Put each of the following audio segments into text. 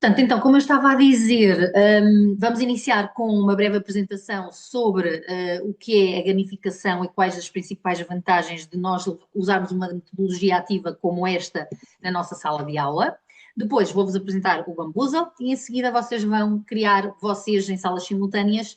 Portanto, então, como eu estava a dizer, vamos iniciar com uma breve apresentação sobre o que é a gamificação e quais as principais vantagens de nós usarmos uma metodologia ativa como esta na nossa sala de aula. Depois vou-vos apresentar o Bamboozle e em seguida vocês vão criar, vocês em salas simultâneas,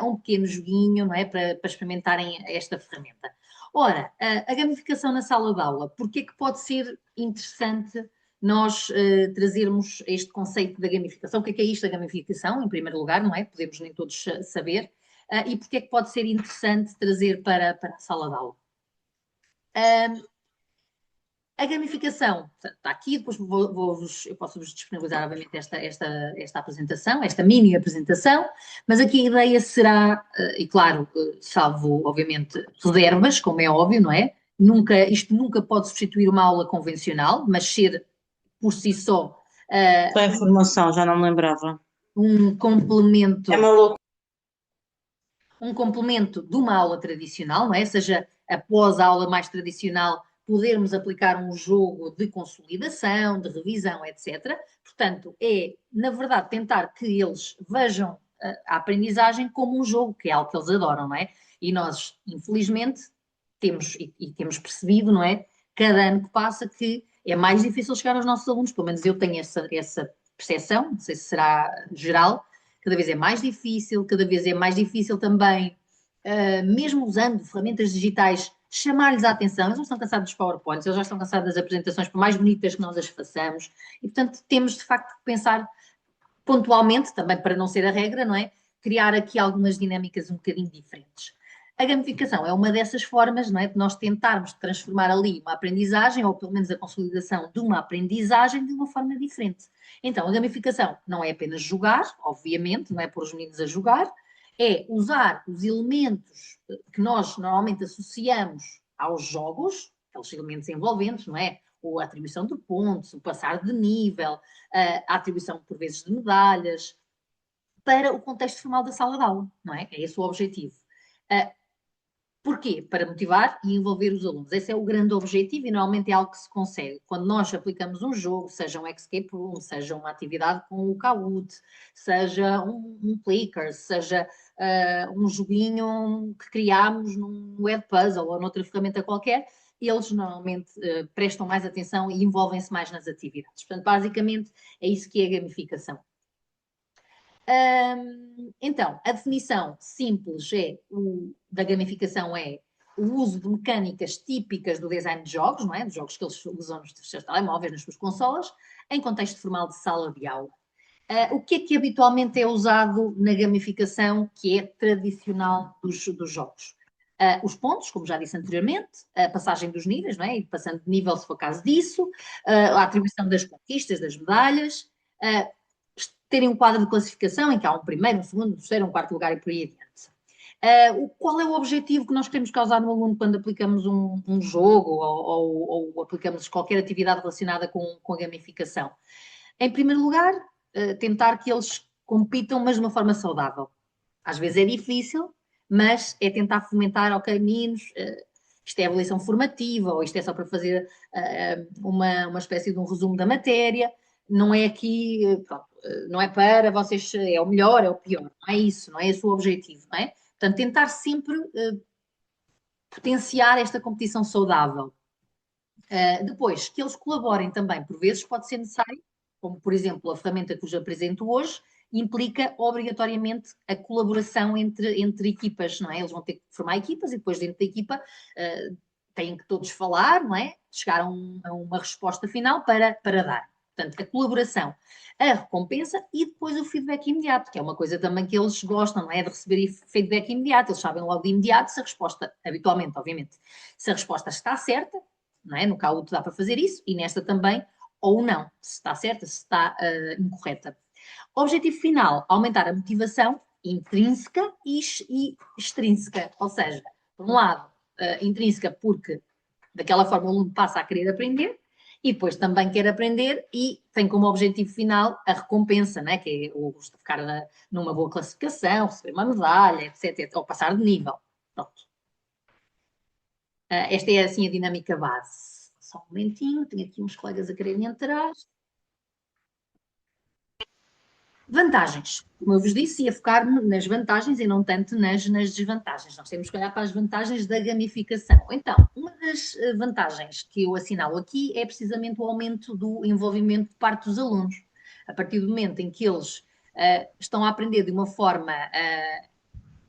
um pequeno joguinho, não é, para experimentarem esta ferramenta. Ora, a gamificação na sala de aula, porque é que pode ser interessante nós trazermos este conceito da gamificação? O que é isto da gamificação, em primeiro lugar, não é? Podemos nem todos saber. E porque é que pode ser interessante trazer para a sala de aula? A gamificação está aqui, depois eu posso-vos disponibilizar, obviamente, esta apresentação, esta mini apresentação, mas aqui a ideia será, e claro, salvo, obviamente, reservas, como é óbvio, não é? Isto nunca pode substituir uma aula convencional, mas ser por si só Só a informação, já não me lembrava. um É complemento, maluco. um complemento de uma aula tradicional, não é? Seja após a aula mais tradicional, podermos aplicar um jogo de consolidação, de revisão, etc. Portanto, é, na verdade, tentar que eles vejam a aprendizagem como um jogo, que é algo que eles adoram, não é? E nós, infelizmente, temos percebido, não é? Cada ano que passa que é mais difícil chegar aos nossos alunos, pelo menos eu tenho essa percepção, não sei se será geral, cada vez é mais difícil também, mesmo usando ferramentas digitais, chamar-lhes a atenção. Eles já estão cansados dos PowerPoints, eles já estão cansados das apresentações, por mais bonitas que nós as façamos, e portanto temos de facto que pensar pontualmente, também para não ser a regra, não é? Criar aqui algumas dinâmicas um bocadinho diferentes. A gamificação é uma dessas formas, não é? De nós tentarmos transformar ali uma aprendizagem, ou pelo menos a consolidação de uma aprendizagem, de uma forma diferente. Então, a gamificação não é apenas jogar, obviamente, não é pôr os meninos a jogar, é usar os elementos que nós normalmente associamos aos jogos, aqueles elementos envolventes, não é? Ou a atribuição de pontos, o passar de nível, a atribuição, por vezes, de medalhas, para o contexto formal da sala de aula, não é? É esse o objetivo. Uh, Porquê? Para motivar e envolver os alunos. Esse é o grande objetivo e normalmente é algo que se consegue. Quando nós aplicamos um jogo, seja um escape room, seja uma atividade com o Kahoot, seja um clicker, seja um joguinho que criámos num web puzzle ou noutra ferramenta qualquer, eles normalmente prestam mais atenção e envolvem-se mais nas atividades. Portanto, basicamente é isso que é a gamificação. Então, a definição simples da gamificação é o uso de mecânicas típicas do design de jogos, não é? De jogos que eles usam nos seus telemóveis, nas suas consolas, em contexto formal de sala de aula. O que habitualmente é usado na gamificação que é tradicional dos jogos? Os pontos, como já disse anteriormente, a passagem dos níveis, não é? E passando de nível se for caso disso, a atribuição das conquistas, das medalhas, uh, terem um quadro de classificação em que há um primeiro, um segundo, um terceiro, um quarto lugar e por aí adiante. Qual é o objetivo que nós queremos causar no aluno quando aplicamos um jogo ou aplicamos qualquer atividade relacionada com a gamificação? Em primeiro lugar, tentar que eles compitam, mas de uma forma saudável. Às vezes é difícil, mas é tentar fomentar, ok, meninos, isto é avaliação formativa, ou isto é só para fazer uma espécie de um resumo da matéria, não é aqui, pronto, não é para vocês, é o melhor, é o pior, não é isso, não é esse o objetivo, não é? Portanto, tentar sempre potenciar esta competição saudável. Depois, que eles colaborem também, por vezes pode ser necessário, como por exemplo a ferramenta que vos apresento hoje, implica obrigatoriamente a colaboração entre equipas, não é? Eles vão ter que formar equipas e depois dentro da equipa têm que todos falar, não é? Chegar a uma resposta final para dar. Portanto, a colaboração, a recompensa e depois o feedback imediato, que é uma coisa também que eles gostam, não é? De receber feedback imediato. Eles sabem logo de imediato se a resposta, habitualmente, obviamente, se a resposta está certa, não é? No Kahoot dá para fazer isso e nesta também, ou não, se está certa, se está incorreta. Objetivo final, aumentar a motivação intrínseca e extrínseca, ou seja, por um lado, intrínseca porque daquela forma o aluno passa a querer aprender e depois também quer aprender e tem como objetivo final a recompensa, né? Que é o ficar numa boa classificação, receber uma medalha, etc, ou passar de nível. Pronto. Esta é assim a dinâmica base. Só um momentinho, tenho aqui uns colegas a quererem entrar. Vantagens. Como eu vos disse, ia focar-me nas vantagens e não tanto nas desvantagens. Nós temos que olhar para as vantagens da gamificação. Então, uma das vantagens que eu assinalo aqui é precisamente o aumento do envolvimento de parte dos alunos. A partir do momento em que eles estão a aprender de uma forma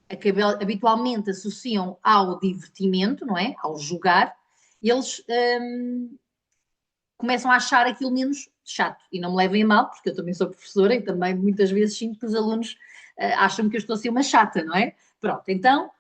a que habitualmente associam ao divertimento, não é? Ao jogar, eles começam a achar aquilo menos chato. E não me levem a mal, porque eu também sou professora e também muitas vezes sinto que os alunos acham que eu estou a ser uma chata, não é? Pronto, então,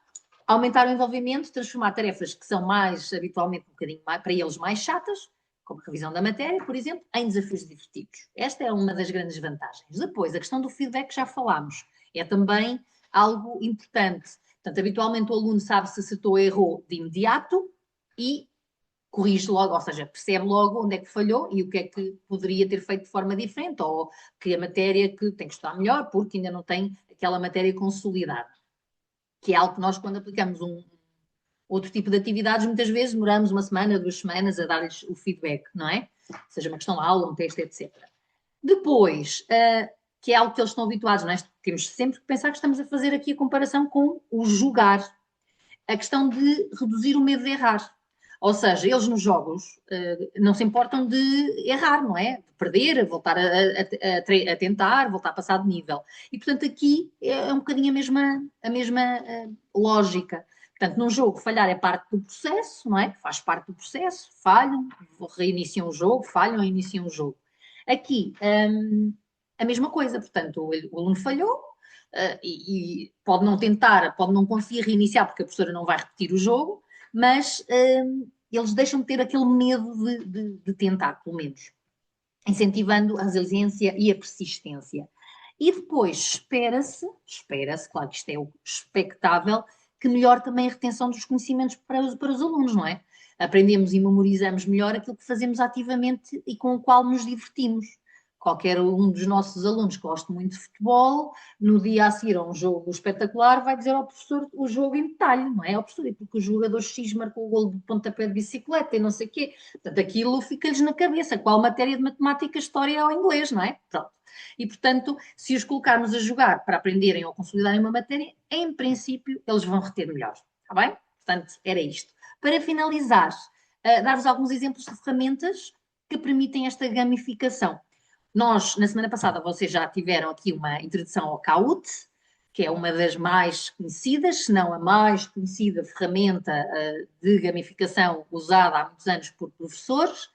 aumentar o envolvimento, transformar tarefas que são mais, habitualmente, um bocadinho mais, para eles mais chatas, como a revisão da matéria, por exemplo, em desafios divertidos. Esta é uma das grandes vantagens. Depois, a questão do feedback que já falámos, é também algo importante. Portanto, habitualmente o aluno sabe se acertou ou errou de imediato e corrige logo, ou seja, percebe logo onde é que falhou e o que é que poderia ter feito de forma diferente, ou que a matéria que tem que estudar melhor, porque ainda não tem aquela matéria consolidada. Que é algo que nós, quando aplicamos outro tipo de atividades, muitas vezes demoramos uma semana, 2 semanas a dar-lhes o feedback, não é? Seja uma questão de aula, um teste, etc. Depois, que é algo que eles estão habituados, não é? Temos sempre que pensar que estamos a fazer aqui a comparação com o jogar. A questão de reduzir o medo de errar. Ou seja, eles nos jogos não se importam de errar, não é? De perder, voltar a tentar, voltar a passar de nível. E, portanto, aqui é um bocadinho a mesma lógica. Portanto, num jogo, falhar é parte do processo, não é? Faz parte do processo, falham, reiniciam o jogo, falham, reiniciam o jogo. Aqui, a mesma coisa, portanto, o aluno falhou, e pode não tentar, pode não conseguir reiniciar, porque a professora não vai repetir o jogo, mas eles deixam de ter aquele medo de tentar, pelo menos, incentivando a resiliência e a persistência. E depois espera-se, claro que isto é o expectável, que melhore também a retenção dos conhecimentos para os alunos, não é? Aprendemos e memorizamos melhor aquilo que fazemos ativamente e com o qual nos divertimos. Qualquer um dos nossos alunos que goste muito de futebol, no dia a seguir a um jogo espetacular, vai dizer ao professor o jogo em detalhe, não é? Ao professor, e porque o jogador X marcou o golo de pontapé de bicicleta e não sei o quê. Portanto, aquilo fica-lhes na cabeça, qual matéria de matemática, história ou inglês, não é? Pronto. E, portanto, se os colocarmos a jogar para aprenderem ou consolidarem uma matéria, em princípio, eles vão reter melhor. Está bem? Portanto, era isto. Para finalizar, dar-vos alguns exemplos de ferramentas que permitem esta gamificação. Nós, na semana passada, vocês já tiveram aqui uma introdução ao Kahoot, que é uma das mais conhecidas, se não a mais conhecida ferramenta de gamificação usada há muitos anos por professores.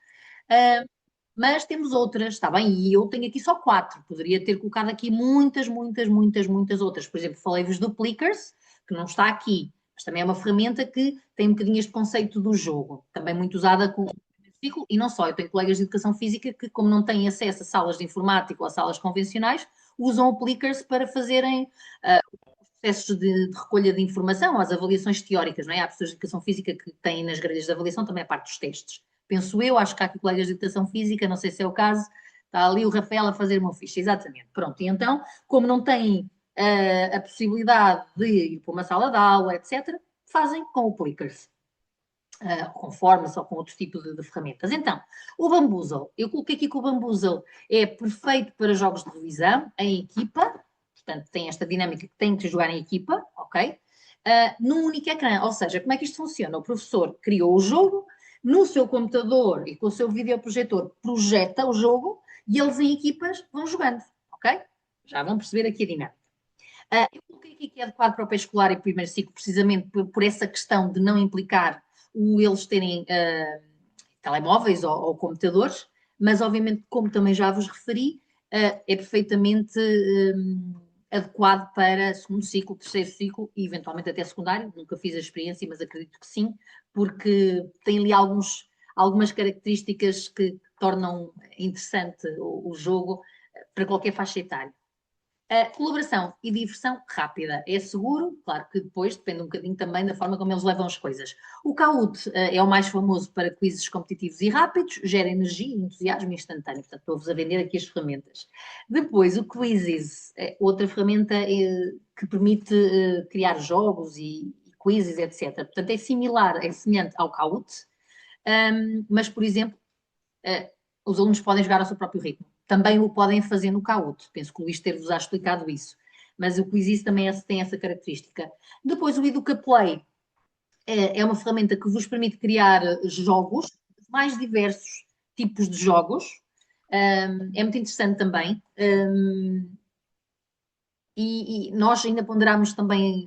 Mas temos outras, está bem? E eu tenho aqui só 4, poderia ter colocado aqui muitas, muitas, muitas, muitas outras. Por exemplo, falei-vos do Plickers, que não está aqui, mas também é uma ferramenta que tem um bocadinho este conceito do jogo, também muito usada com ciclo, e não só, eu tenho colegas de educação física que, como não têm acesso a salas de informática ou a salas convencionais, usam o Plickers para fazerem processos de recolha de informação, as avaliações teóricas, não é? Há pessoas de educação física que têm nas grelhas de avaliação também a parte dos testes. Penso eu, acho que há aqui colegas de educação física, não sei se é o caso, está ali o Rafael a fazer uma ficha, exatamente. Pronto, e então, como não têm a possibilidade de ir para uma sala de aula, etc., fazem com o Plickers. Com formas ou com outro tipo de ferramentas. Então, o Bamboozle, eu coloquei aqui que o Bamboozle é perfeito para jogos de revisão em equipa, portanto, tem esta dinâmica que tem que jogar em equipa, ok? Num único ecrã, ou seja, como é que isto funciona? O professor criou o jogo, no seu computador e com o seu videoprojetor projeta o jogo e eles em equipas vão jogando, ok? Já vão perceber aqui a dinâmica. Eu coloquei aqui que é adequado para o pré-escolar e primeiro ciclo, precisamente por essa questão de não implicar eles terem telemóveis ou computadores, mas obviamente, como também já vos referi, é perfeitamente adequado para segundo ciclo, terceiro ciclo e eventualmente até secundário. Nunca fiz a experiência, mas acredito que sim, porque tem ali algumas características que tornam interessante o jogo para qualquer faixa etária. Colaboração e diversão rápida. É seguro, claro que depois depende um bocadinho também da forma como eles levam as coisas. O Kahoot é o mais famoso para quizzes competitivos e rápidos, gera energia e entusiasmo instantâneo. Portanto, estou-vos a vender aqui as ferramentas. Depois, o Quizzes é outra ferramenta que permite criar jogos e quizzes, etc. Portanto, é similar, é semelhante ao Kahoot, mas, por exemplo, os alunos podem jogar ao seu próprio ritmo. também o podem fazer no Kahoot. Penso que o Luís ter-vos explicado isso. Mas o Quiziz também tem essa característica. Depois, o EducaPlay é uma ferramenta que vos permite criar jogos, mais diversos tipos de jogos. É muito interessante também. E nós ainda ponderámos também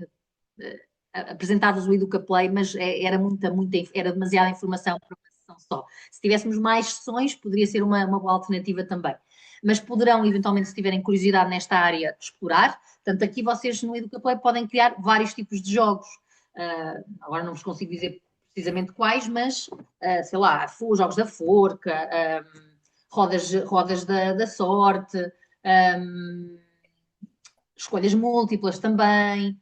apresentava-vos o EducaPlay, mas era demasiada informação para uma sessão só. Se tivéssemos mais sessões, poderia ser uma boa alternativa também. Mas poderão, eventualmente, se tiverem curiosidade nesta área, explorar. Portanto, aqui vocês no EducaPlay podem criar vários tipos de jogos. Agora não vos consigo dizer precisamente quais, mas, sei lá, jogos da forca, rodas da sorte, escolhas múltiplas também,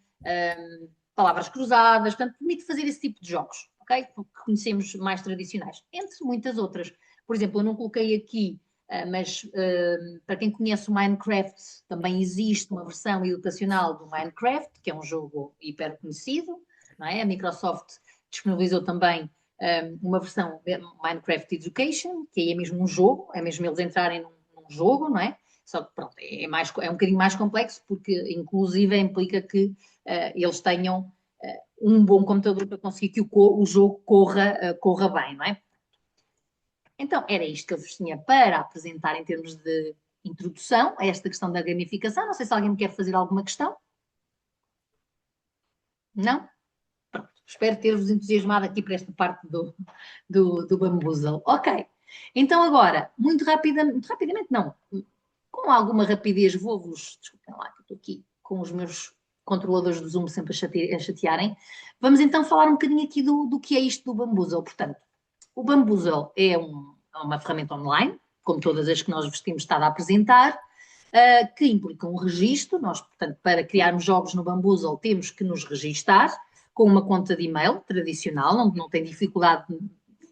palavras cruzadas, portanto, permite fazer esse tipo de jogos, ok? Que conhecemos mais tradicionais, entre muitas outras. Por exemplo, eu não coloquei aqui, mas para quem conhece o Minecraft, também existe uma versão educacional do Minecraft, que é um jogo hiper conhecido, não é? A Microsoft disponibilizou também uma versão Minecraft Education, que é mesmo um jogo, é mesmo eles entrarem num jogo, não é? Só que pronto, é um bocadinho mais complexo, porque inclusive implica que eles tenham um bom computador para conseguir que o jogo corra bem, não é? Então, era isto que eu vos tinha para apresentar em termos de introdução a esta questão da gamificação. Não sei se alguém me quer fazer alguma questão. Não? Pronto. Espero ter-vos entusiasmado aqui para esta parte do Bamboozle. Ok. Então, agora, muito rapidamente não, com alguma rapidez, desculpem lá, que eu estou aqui com os meus controladores do Zoom sempre a chatearem. Vamos então falar um bocadinho aqui do que é isto do Bamboozle. Portanto, o Bamboozle é uma ferramenta online, como todas as que nós vos temos estado a apresentar, que implica um registro. Nós, portanto, para criarmos jogos no Bamboozle, temos que nos registar com uma conta de e-mail tradicional, não tem dificuldade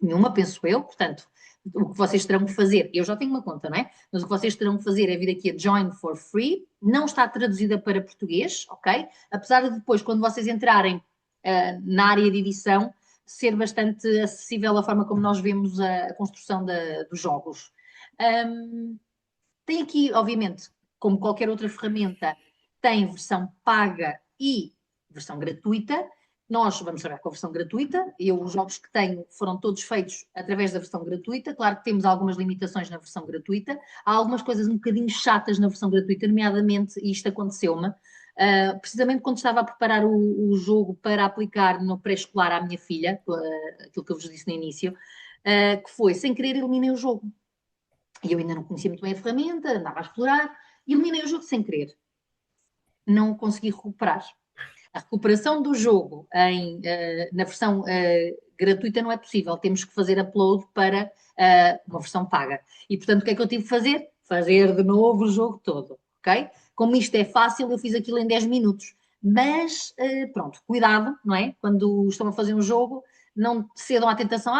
nenhuma, penso eu. Portanto, o que vocês terão que fazer, eu já tenho uma conta, não é? Mas o que vocês terão que fazer é vir aqui a Join for Free, não está traduzida para português, ok? Apesar de depois, quando vocês entrarem na área de edição, ser bastante acessível a forma como nós vemos a construção dos jogos. Tem aqui, obviamente, como qualquer outra ferramenta, tem versão paga e versão gratuita. Nós vamos trabalhar com a versão gratuita. Os jogos que tenho foram todos feitos através da versão gratuita. Claro que temos algumas limitações na versão gratuita. Há algumas coisas um bocadinho chatas na versão gratuita, nomeadamente, e isto aconteceu-me, precisamente quando estava a preparar o jogo para aplicar no pré-escolar à minha filha, aquilo que eu vos disse no início, que foi, sem querer, eliminei o jogo. E eu ainda não conhecia muito bem a ferramenta, andava a explorar, e eliminei o jogo sem querer. Não consegui recuperar. A recuperação do jogo na versão gratuita não é possível, temos que fazer upload para uma versão paga. E, portanto, o que é que eu tive que fazer? Fazer de novo o jogo todo, ok? Como isto é fácil, eu fiz aquilo em 10 minutos. Mas, pronto, cuidado, não é? Quando estão a fazer um jogo, não cedam à tentação,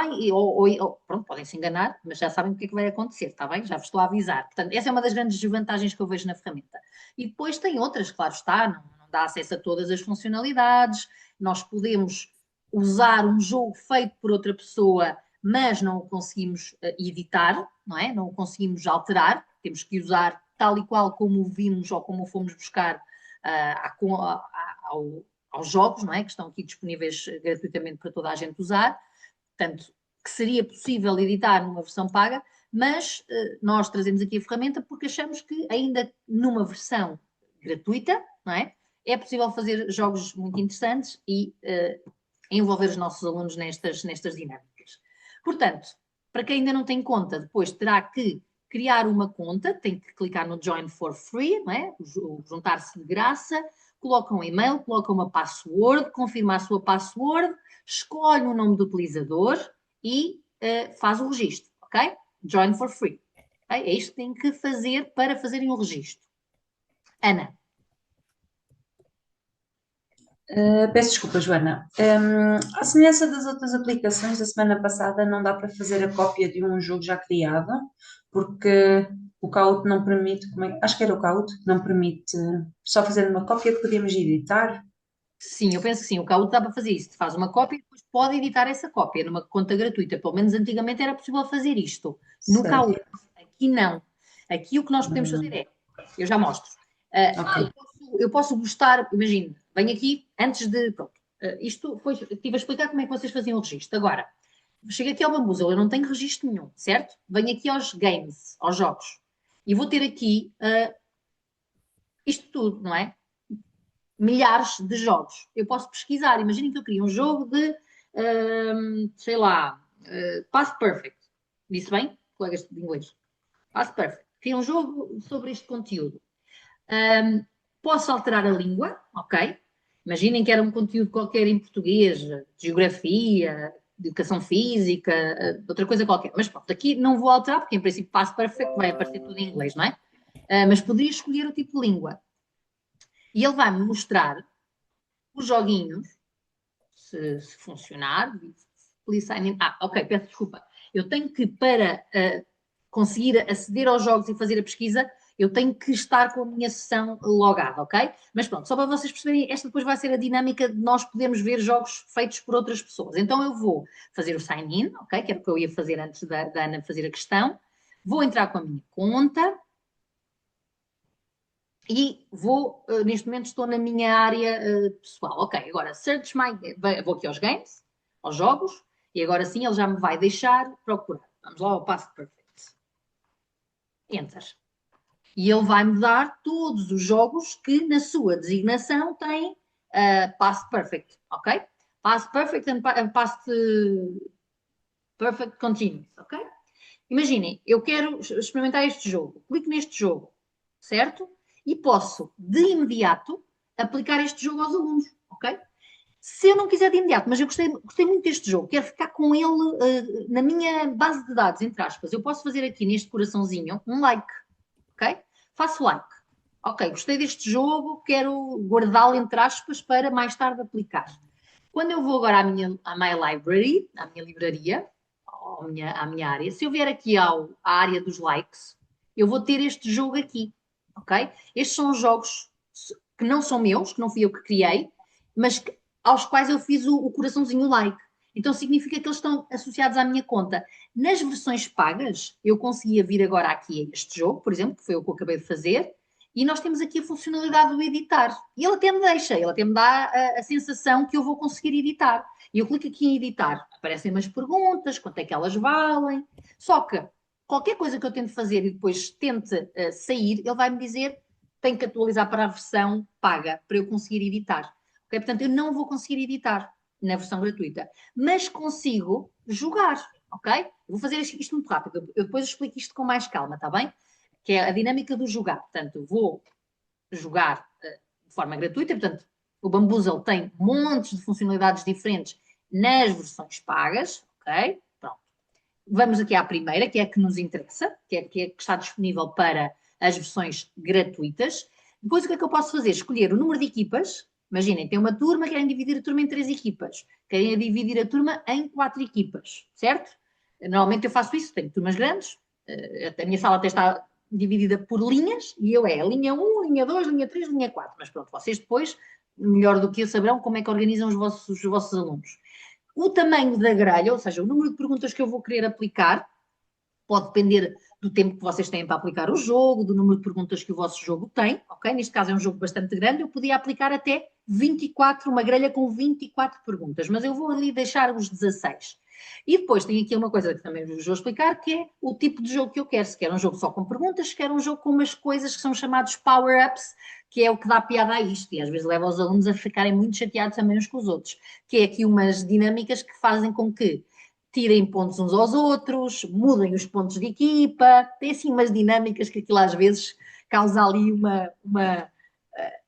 pronto, podem se enganar, mas já sabem o que é que vai acontecer, está bem? Já vos estou a avisar. Portanto, essa é uma das grandes desvantagens que eu vejo na ferramenta. E depois tem outras, claro está, não dá acesso a todas as funcionalidades, nós podemos usar um jogo feito por outra pessoa, mas não o conseguimos editar, não é? Não o conseguimos alterar, temos que usar tal e qual como o vimos ou como o fomos buscar aos jogos, não é? Que estão aqui disponíveis gratuitamente para toda a gente usar. Portanto, que seria possível editar numa versão paga, mas nós trazemos aqui a ferramenta porque achamos que ainda numa versão gratuita, não é? É possível fazer jogos muito interessantes e envolver os nossos alunos nestas dinâmicas. Portanto, para quem ainda não tem conta, depois terá que criar uma conta, tem que clicar no Join for Free, não é? Juntar-se de graça, coloca um e-mail, coloca uma password, confirma a sua password, escolhe o nome do utilizador e faz o registro, ok? Join for Free. Okay? É isto que tem que fazer para fazerem o registro. Ana. Peço desculpa, Joana. À semelhança das outras aplicações, da semana passada não dá para fazer a cópia de um jogo já criado, porque o Kahoot não permite, acho que era o Kahoot, não permite só fazer uma cópia que podíamos editar. Sim, eu penso que sim, o Kahoot dá para fazer isso. Faz uma cópia e depois pode editar essa cópia numa conta gratuita. Pelo menos antigamente era possível fazer isto. No Certo. Kahoot, aqui não. Aqui o que nós podemos fazer é, eu já mostro, Ok. eu posso gostar, imagina, venho aqui antes de, pronto, isto foi, estive a explicar como é que vocês faziam o registro. Agora, chego aqui ao Bambuzel, eu não tenho registro nenhum, certo? Venho aqui aos games, aos jogos, e vou ter aqui isto tudo, não é? Milhares de jogos. Eu posso pesquisar, imaginem que eu queria um jogo de, sei lá, Path Perfect. Disse bem, colegas de inglês? Path Perfect. Queria um jogo sobre este conteúdo. Posso alterar a língua, ok? Imaginem que era um conteúdo qualquer em português, de geografia, de educação física, outra coisa qualquer. Mas pronto, aqui não vou alterar, porque em princípio Path Perfect vai aparecer tudo em inglês, não é? Mas poderia escolher o tipo de língua. E ele vai-me mostrar os joguinhos, se funcionar. Please sign in. Ok, peço desculpa. Eu tenho que, para conseguir aceder aos jogos e fazer a pesquisa, eu tenho que estar com a minha sessão logada, ok? Mas pronto, só para vocês perceberem, esta depois vai ser a dinâmica de nós podermos ver jogos feitos por outras pessoas. Então eu vou fazer o sign-in, ok? Que era o que eu ia fazer antes da Ana fazer a questão. Vou entrar com a minha conta e vou, neste momento estou na minha área pessoal. Ok, agora search my, vou aqui aos games, aos jogos, e agora sim ele já me vai deixar procurar. Vamos lá ao Past Perfect. Enter. E ele vai-me dar todos os jogos que na sua designação têm Past Perfect, ok? Past Perfect and Past Perfect Continuous, ok? Imaginem, eu quero experimentar este jogo. Clico neste jogo, certo? E posso, de imediato, aplicar este jogo aos alunos, ok? Se eu não quiser de imediato, mas eu gostei muito deste jogo, quero ficar com ele na minha base de dados, entre aspas, eu posso fazer aqui neste coraçãozinho um like, ok? Faço like. Ok, gostei deste jogo, quero guardá-lo, entre aspas, para mais tarde aplicar. Quando eu vou agora à My Library, à minha livraria, à minha área, se eu vier aqui à área dos likes, eu vou ter este jogo aqui, ok? Estes são os jogos que não são meus, que não fui eu que criei, mas aos quais eu fiz o coraçãozinho like. Então significa que eles estão associados à minha conta. Nas versões pagas, eu conseguia vir agora aqui a este jogo, por exemplo, que foi o que eu acabei de fazer, e nós temos aqui a funcionalidade do editar. E ele até me deixa, ele até me dá a sensação que eu vou conseguir editar. E eu clico aqui em editar, aparecem umas perguntas, quanto é que elas valem. Só que qualquer coisa que eu tente fazer e depois tente sair, ele vai me dizer tem que atualizar para a versão paga, para eu conseguir editar. Okay? Portanto, eu não vou conseguir editar na versão gratuita, mas consigo jogar, ok? Vou fazer isto muito rápido, eu depois explico isto com mais calma, está bem? Que é a dinâmica do jogar. Portanto, vou jogar de forma gratuita, portanto, o Bamboozle tem montes de funcionalidades diferentes nas versões pagas, ok? Pronto. Vamos aqui à primeira, que é a que nos interessa, que é que está disponível para as versões gratuitas. Depois, o que é que eu posso fazer? Escolher o número de equipas. Imaginem, tem uma turma, querem dividir a turma em 3 equipas. Querem dividir a turma em 4 equipas, certo? Normalmente eu faço isso, tenho turmas grandes, a minha sala até está dividida por linhas, e eu é linha 1, linha 2, linha 3, linha 4. Mas pronto, vocês depois, melhor do que eu, saberão como é que organizam os vossos alunos. O tamanho da grelha, ou seja, o número de perguntas que eu vou querer aplicar, pode depender do tempo que vocês têm para aplicar o jogo, do número de perguntas que o vosso jogo tem, ok? Neste caso é um jogo bastante grande, eu podia aplicar até 24, uma grelha com 24 perguntas, mas eu vou ali deixar os 16. E depois tem aqui uma coisa que também vos vou explicar, que é o tipo de jogo que eu quero. Se quer um jogo só com perguntas, se quer um jogo com umas coisas que são chamados power-ups, que é o que dá piada a isto, e às vezes leva os alunos a ficarem muito chateados também uns com os outros, que é aqui umas dinâmicas que fazem com que tirem pontos uns aos outros, mudem os pontos de equipa, tem assim umas dinâmicas que aquilo às vezes causa ali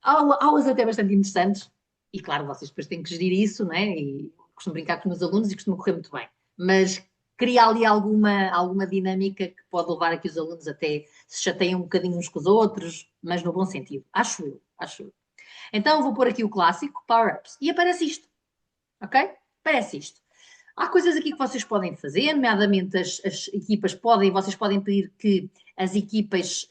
aulas até bastante interessantes, e claro, vocês depois têm que gerir isso, não é? E costumo brincar com os meus alunos e costuma correr muito bem, mas cria ali alguma dinâmica que pode levar a que os alunos até se chateiem um bocadinho uns com os outros, mas no bom sentido, acho eu. Então vou pôr aqui o clássico, Power-Ups, e aparece isto, ok? Aparece isto. Há coisas aqui que vocês podem fazer, nomeadamente as equipas vocês podem pedir que as equipas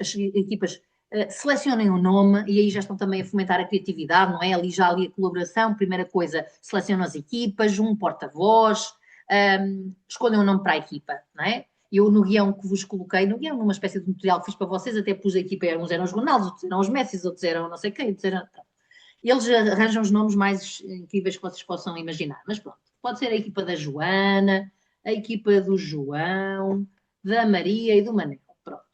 selecionem um nome, e aí já estão também a fomentar a criatividade, não é? Ali já ali a colaboração, primeira coisa, selecionam as equipas, um porta-voz, escolhem um nome para a equipa, não é? Eu no guião que vos coloquei, no guião, numa espécie de tutorial que fiz para vocês, até pus a equipa, uns eram os Ronaldos, outros eram os Messi, outros eram não sei quem, outros eram... Eles arranjam os nomes mais incríveis que vocês possam imaginar. Mas pronto, pode ser a equipa da Joana, a equipa do João, da Maria e do Manel. Pronto.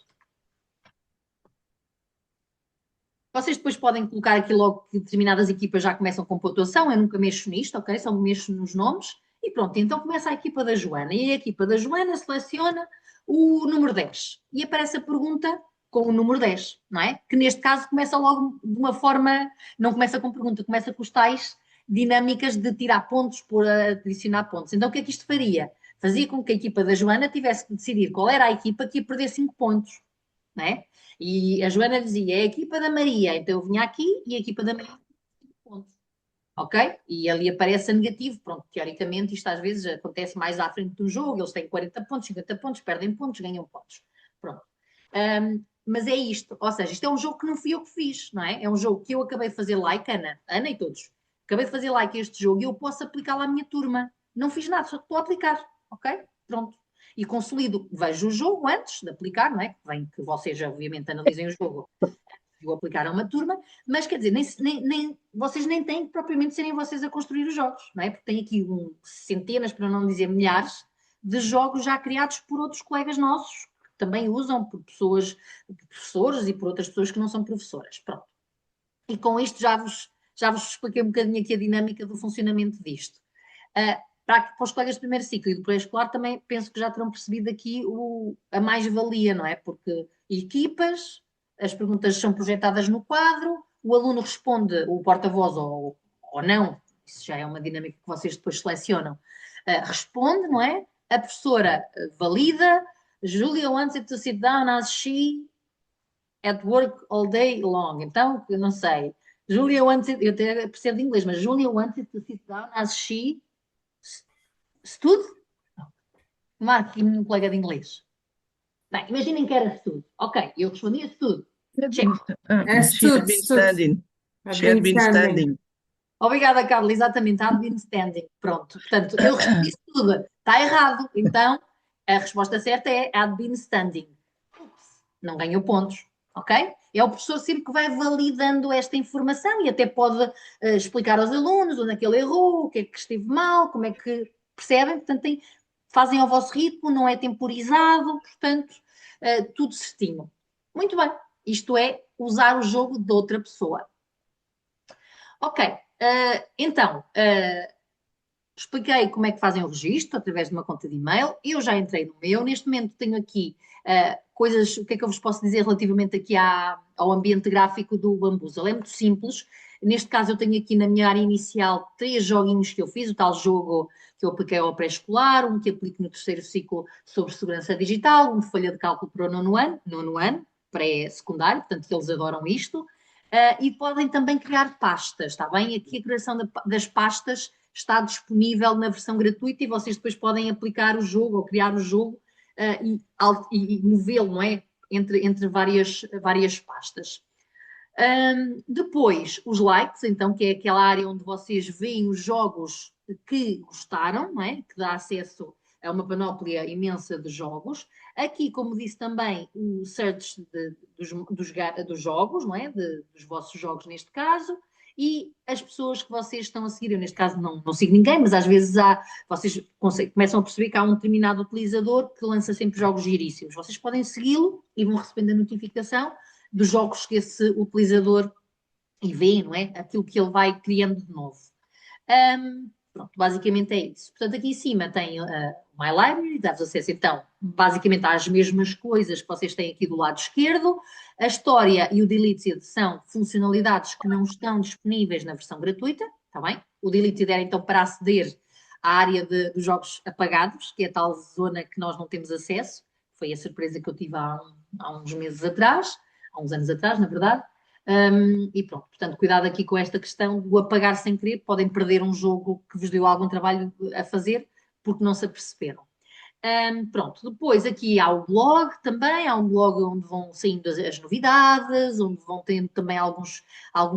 Vocês depois podem colocar aqui logo que determinadas equipas já começam com pontuação, eu nunca mexo nisto, ok? Só mexo nos nomes. E pronto, então começa a equipa da Joana. E a equipa da Joana seleciona o número 10. E aparece a pergunta com o número 10, não é? Que neste caso começa logo de uma forma, não começa com pergunta, começa com os tais dinâmicas de tirar pontos por adicionar pontos. Então o que é que isto faria? Fazia com que a equipa da Joana tivesse que decidir qual era a equipa que ia perder 5 pontos, não é? E a Joana dizia, é a equipa da Maria, então eu vinha aqui e a equipa da Maria tinha 5 pontos, ok? E ali aparece a negativo, pronto, teoricamente isto às vezes acontece mais à frente do jogo, eles têm 40 pontos, 50 pontos, perdem pontos, ganham pontos, pronto. Mas é isto, ou seja, isto é um jogo que não fui eu que fiz, não é? É um jogo que eu acabei de fazer like, Ana e todos, acabei de fazer like a este jogo e eu posso aplicá-lo à minha turma, não fiz nada, só estou a aplicar, ok? Pronto. E consolido, vejo o jogo antes de aplicar, não é? Vem que vocês, obviamente, analisem o jogo e o aplicar a uma turma, mas quer dizer, vocês nem têm que propriamente serem vocês a construir os jogos, não é? Porque tem aqui centenas, para não dizer milhares, de jogos já criados por outros colegas nossos, que também usam por pessoas, por professores e por outras pessoas que não são professoras. Pronto. E com isto já vos expliquei um bocadinho aqui a dinâmica do funcionamento disto. Para os colegas de primeiro ciclo e do pré-escolar também penso que já terão percebido aqui a mais-valia, não é? Porque equipas, as perguntas são projetadas no quadro, o aluno responde, o porta-voz ou não, isso já é uma dinâmica que vocês depois selecionam, responde, não é? A professora valida, Julia wants it to sit down as she at work all day long. Então, eu não sei. Julia wants it, eu até percebo de inglês, mas Julia wants it to sit down as she stood? Marco, aqui um colega de inglês. Bem, imaginem que era stood. Ok, eu respondia stood. Check. She had been standing. She had been standing. Obrigada, Carla. Exatamente, had been standing. Pronto. Portanto, eu respondi stood. Está errado. Então, a resposta certa é had been standing. Ups, não ganhou pontos. Ok? É o professor sempre que vai validando esta informação e até pode explicar aos alunos onde é que ele errou, o que é que esteve mal, como é que percebem. Portanto, fazem ao vosso ritmo, não é temporizado, portanto, tudo certinho. Muito bem. Isto é usar o jogo de outra pessoa. Ok. Então, expliquei como é que fazem o registro através de uma conta de e-mail. Eu já entrei no meu. Neste momento tenho aqui coisas. O que é que eu vos posso dizer relativamente aqui ao ambiente gráfico do Bambuzel? É muito simples. Neste caso, eu tenho aqui na minha área inicial 3 joguinhos que eu fiz. O tal jogo que eu apliquei ao pré-escolar, um que aplico no terceiro ciclo sobre segurança digital, um de folha de cálculo para o nono ano, pré-secundário, portanto, eles adoram isto. E podem também criar pastas, está bem? Aqui a criação das pastas está disponível na versão gratuita e vocês depois podem aplicar o jogo ou criar o jogo e movê-lo, não é? Entre várias pastas. Depois, os likes, então, que é aquela área onde vocês veem os jogos que gostaram, não é? Que dá acesso a uma panóplia imensa de jogos. Aqui, como disse também, o search dos jogos, não é? Dos vossos jogos neste caso, e as pessoas que vocês estão a seguir. Eu, neste caso, não sigo ninguém, mas às vezes vocês começam a perceber que há um determinado utilizador que lança sempre jogos giríssimos. Vocês podem segui-lo e vão recebendo a notificação dos jogos que esse utilizador e vê, não é? Aquilo que ele vai criando de novo. Pronto, basicamente é isso. Portanto, aqui em cima tem My Library, dá-vos acesso então, basicamente às mesmas coisas que vocês têm aqui do lado esquerdo. A história e o Deleted são funcionalidades que não estão disponíveis na versão gratuita, está bem? O Deleted era então para aceder à área dos jogos apagados, que é a tal zona que nós não temos acesso. Foi a surpresa que eu tive há uns meses atrás, há uns anos atrás, na verdade. E pronto, portanto, cuidado aqui com esta questão do apagar sem querer, podem perder um jogo que vos deu algum trabalho a fazer porque não se aperceberam. Pronto, depois aqui há o blog também, há um blog onde vão saindo as novidades, onde vão tendo também alguns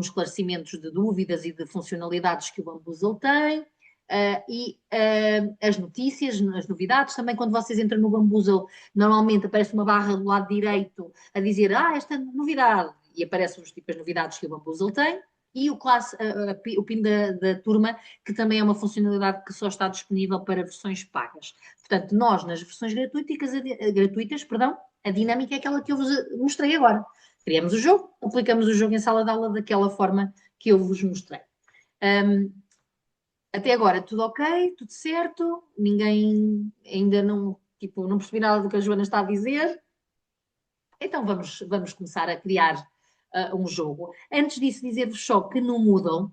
esclarecimentos de dúvidas e de funcionalidades que o Bambuzel tem. as notícias, as novidades. Também quando vocês entram no Bamboozle, normalmente aparece uma barra do lado direito a dizer, esta novidade, e aparecem-vos tipo as novidades que o Bamboozle tem, e o PIN da turma, que também é uma funcionalidade que só está disponível para versões pagas. Portanto, nós, nas versões gratuitas, a dinâmica é aquela que eu vos mostrei agora. Criamos o jogo, aplicamos o jogo em sala de aula daquela forma que eu vos mostrei. Até agora, tudo ok, tudo certo, ninguém ainda não percebi nada do que a Joana está a dizer. Então vamos começar a criar um jogo. Antes disso, dizer-vos só que no Moodle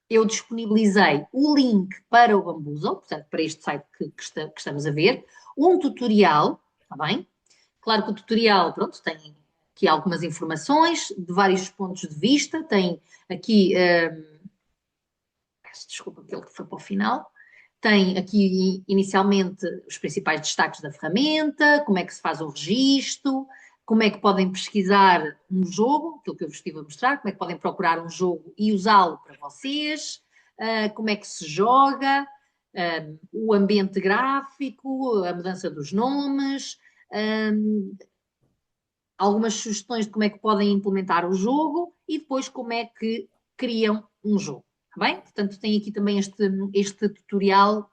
eu disponibilizei o link para o Bamboozle, portanto, para este site que estamos a ver, um tutorial, está bem? Claro que o tutorial, pronto, tem aqui algumas informações de vários pontos de vista, tem aqui, peço desculpa aquele que foi para o final, tem aqui inicialmente os principais destaques da ferramenta, como é que se faz o registro, como é que podem pesquisar um jogo, aquilo que eu vos estive a mostrar, como é que podem procurar um jogo e usá-lo para vocês, como é que se joga, o ambiente gráfico, a mudança dos nomes, algumas sugestões de como é que podem implementar o jogo e depois como é que criam um jogo, está bem? Portanto, tem aqui também este tutorial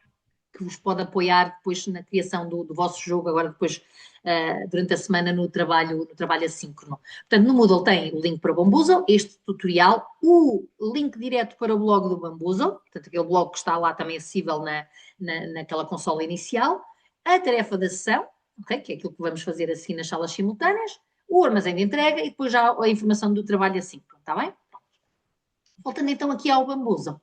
que vos pode apoiar depois na criação do vosso jogo, agora depois durante a semana no trabalho assíncrono. Portanto, no Moodle tem o link para o Bamboozle, este tutorial, o link direto para o blog do Bamboozle, portanto, aquele blog que está lá também acessível naquela consola inicial, a tarefa da sessão, okay, que é aquilo que vamos fazer assim nas salas simultâneas, o armazém de entrega e depois já a informação do trabalho assíncrono, está bem? Voltando então aqui ao Bamboozle.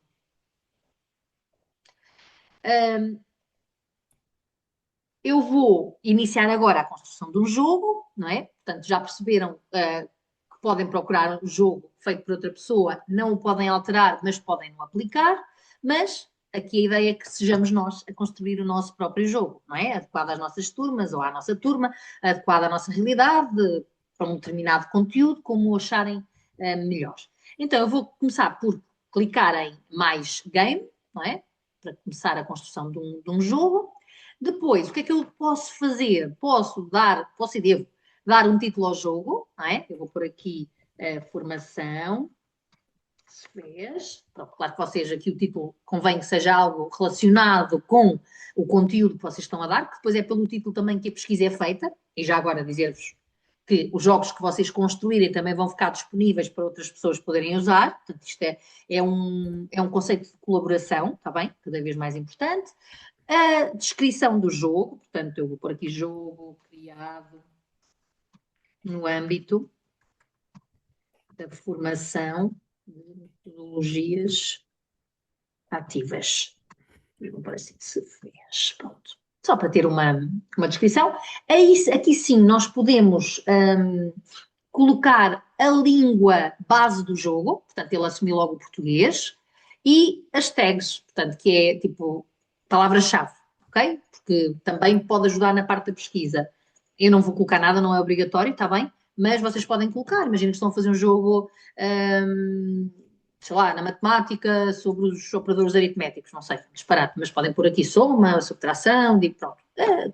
Eu vou iniciar agora a construção de um jogo, não é? Portanto, já perceberam que podem procurar um jogo feito por outra pessoa, não o podem alterar, mas podem não aplicar, mas aqui a ideia é que sejamos nós a construir o nosso próprio jogo, não é? Adequado às nossas turmas ou à nossa turma, adequado à nossa realidade, para um determinado conteúdo, como acharem melhor. Então, eu vou começar por clicar em mais game, não é? Para começar a construção de um jogo. Depois, o que é que eu posso fazer? Posso e devo dar um título ao jogo, não é? Eu vou pôr aqui formação, Pronto, claro que vocês aqui o título convém que seja algo relacionado com o conteúdo que vocês estão a dar, que depois é pelo título também que a pesquisa é feita, e já agora dizer-vos que os jogos que vocês construírem também vão ficar disponíveis para outras pessoas poderem usar, portanto isto é um conceito de colaboração, está bem? Cada vez mais importante. A descrição do jogo, portanto eu vou pôr aqui jogo criado no âmbito da formação de metodologias ativas. Vou pôr assim, se fez, pronto. Só para ter uma descrição. Aqui sim nós podemos colocar a língua base do jogo, portanto ele assumiu logo o português, e as tags, portanto que é tipo palavra-chave, ok? Porque também pode ajudar na parte da pesquisa. Eu não vou colocar nada, não é obrigatório, está bem? Mas vocês podem colocar. Imaginem que estão a fazer um jogo, sei lá, na matemática, sobre os operadores aritméticos, não sei, disparate, mas podem pôr aqui soma, subtração, pronto.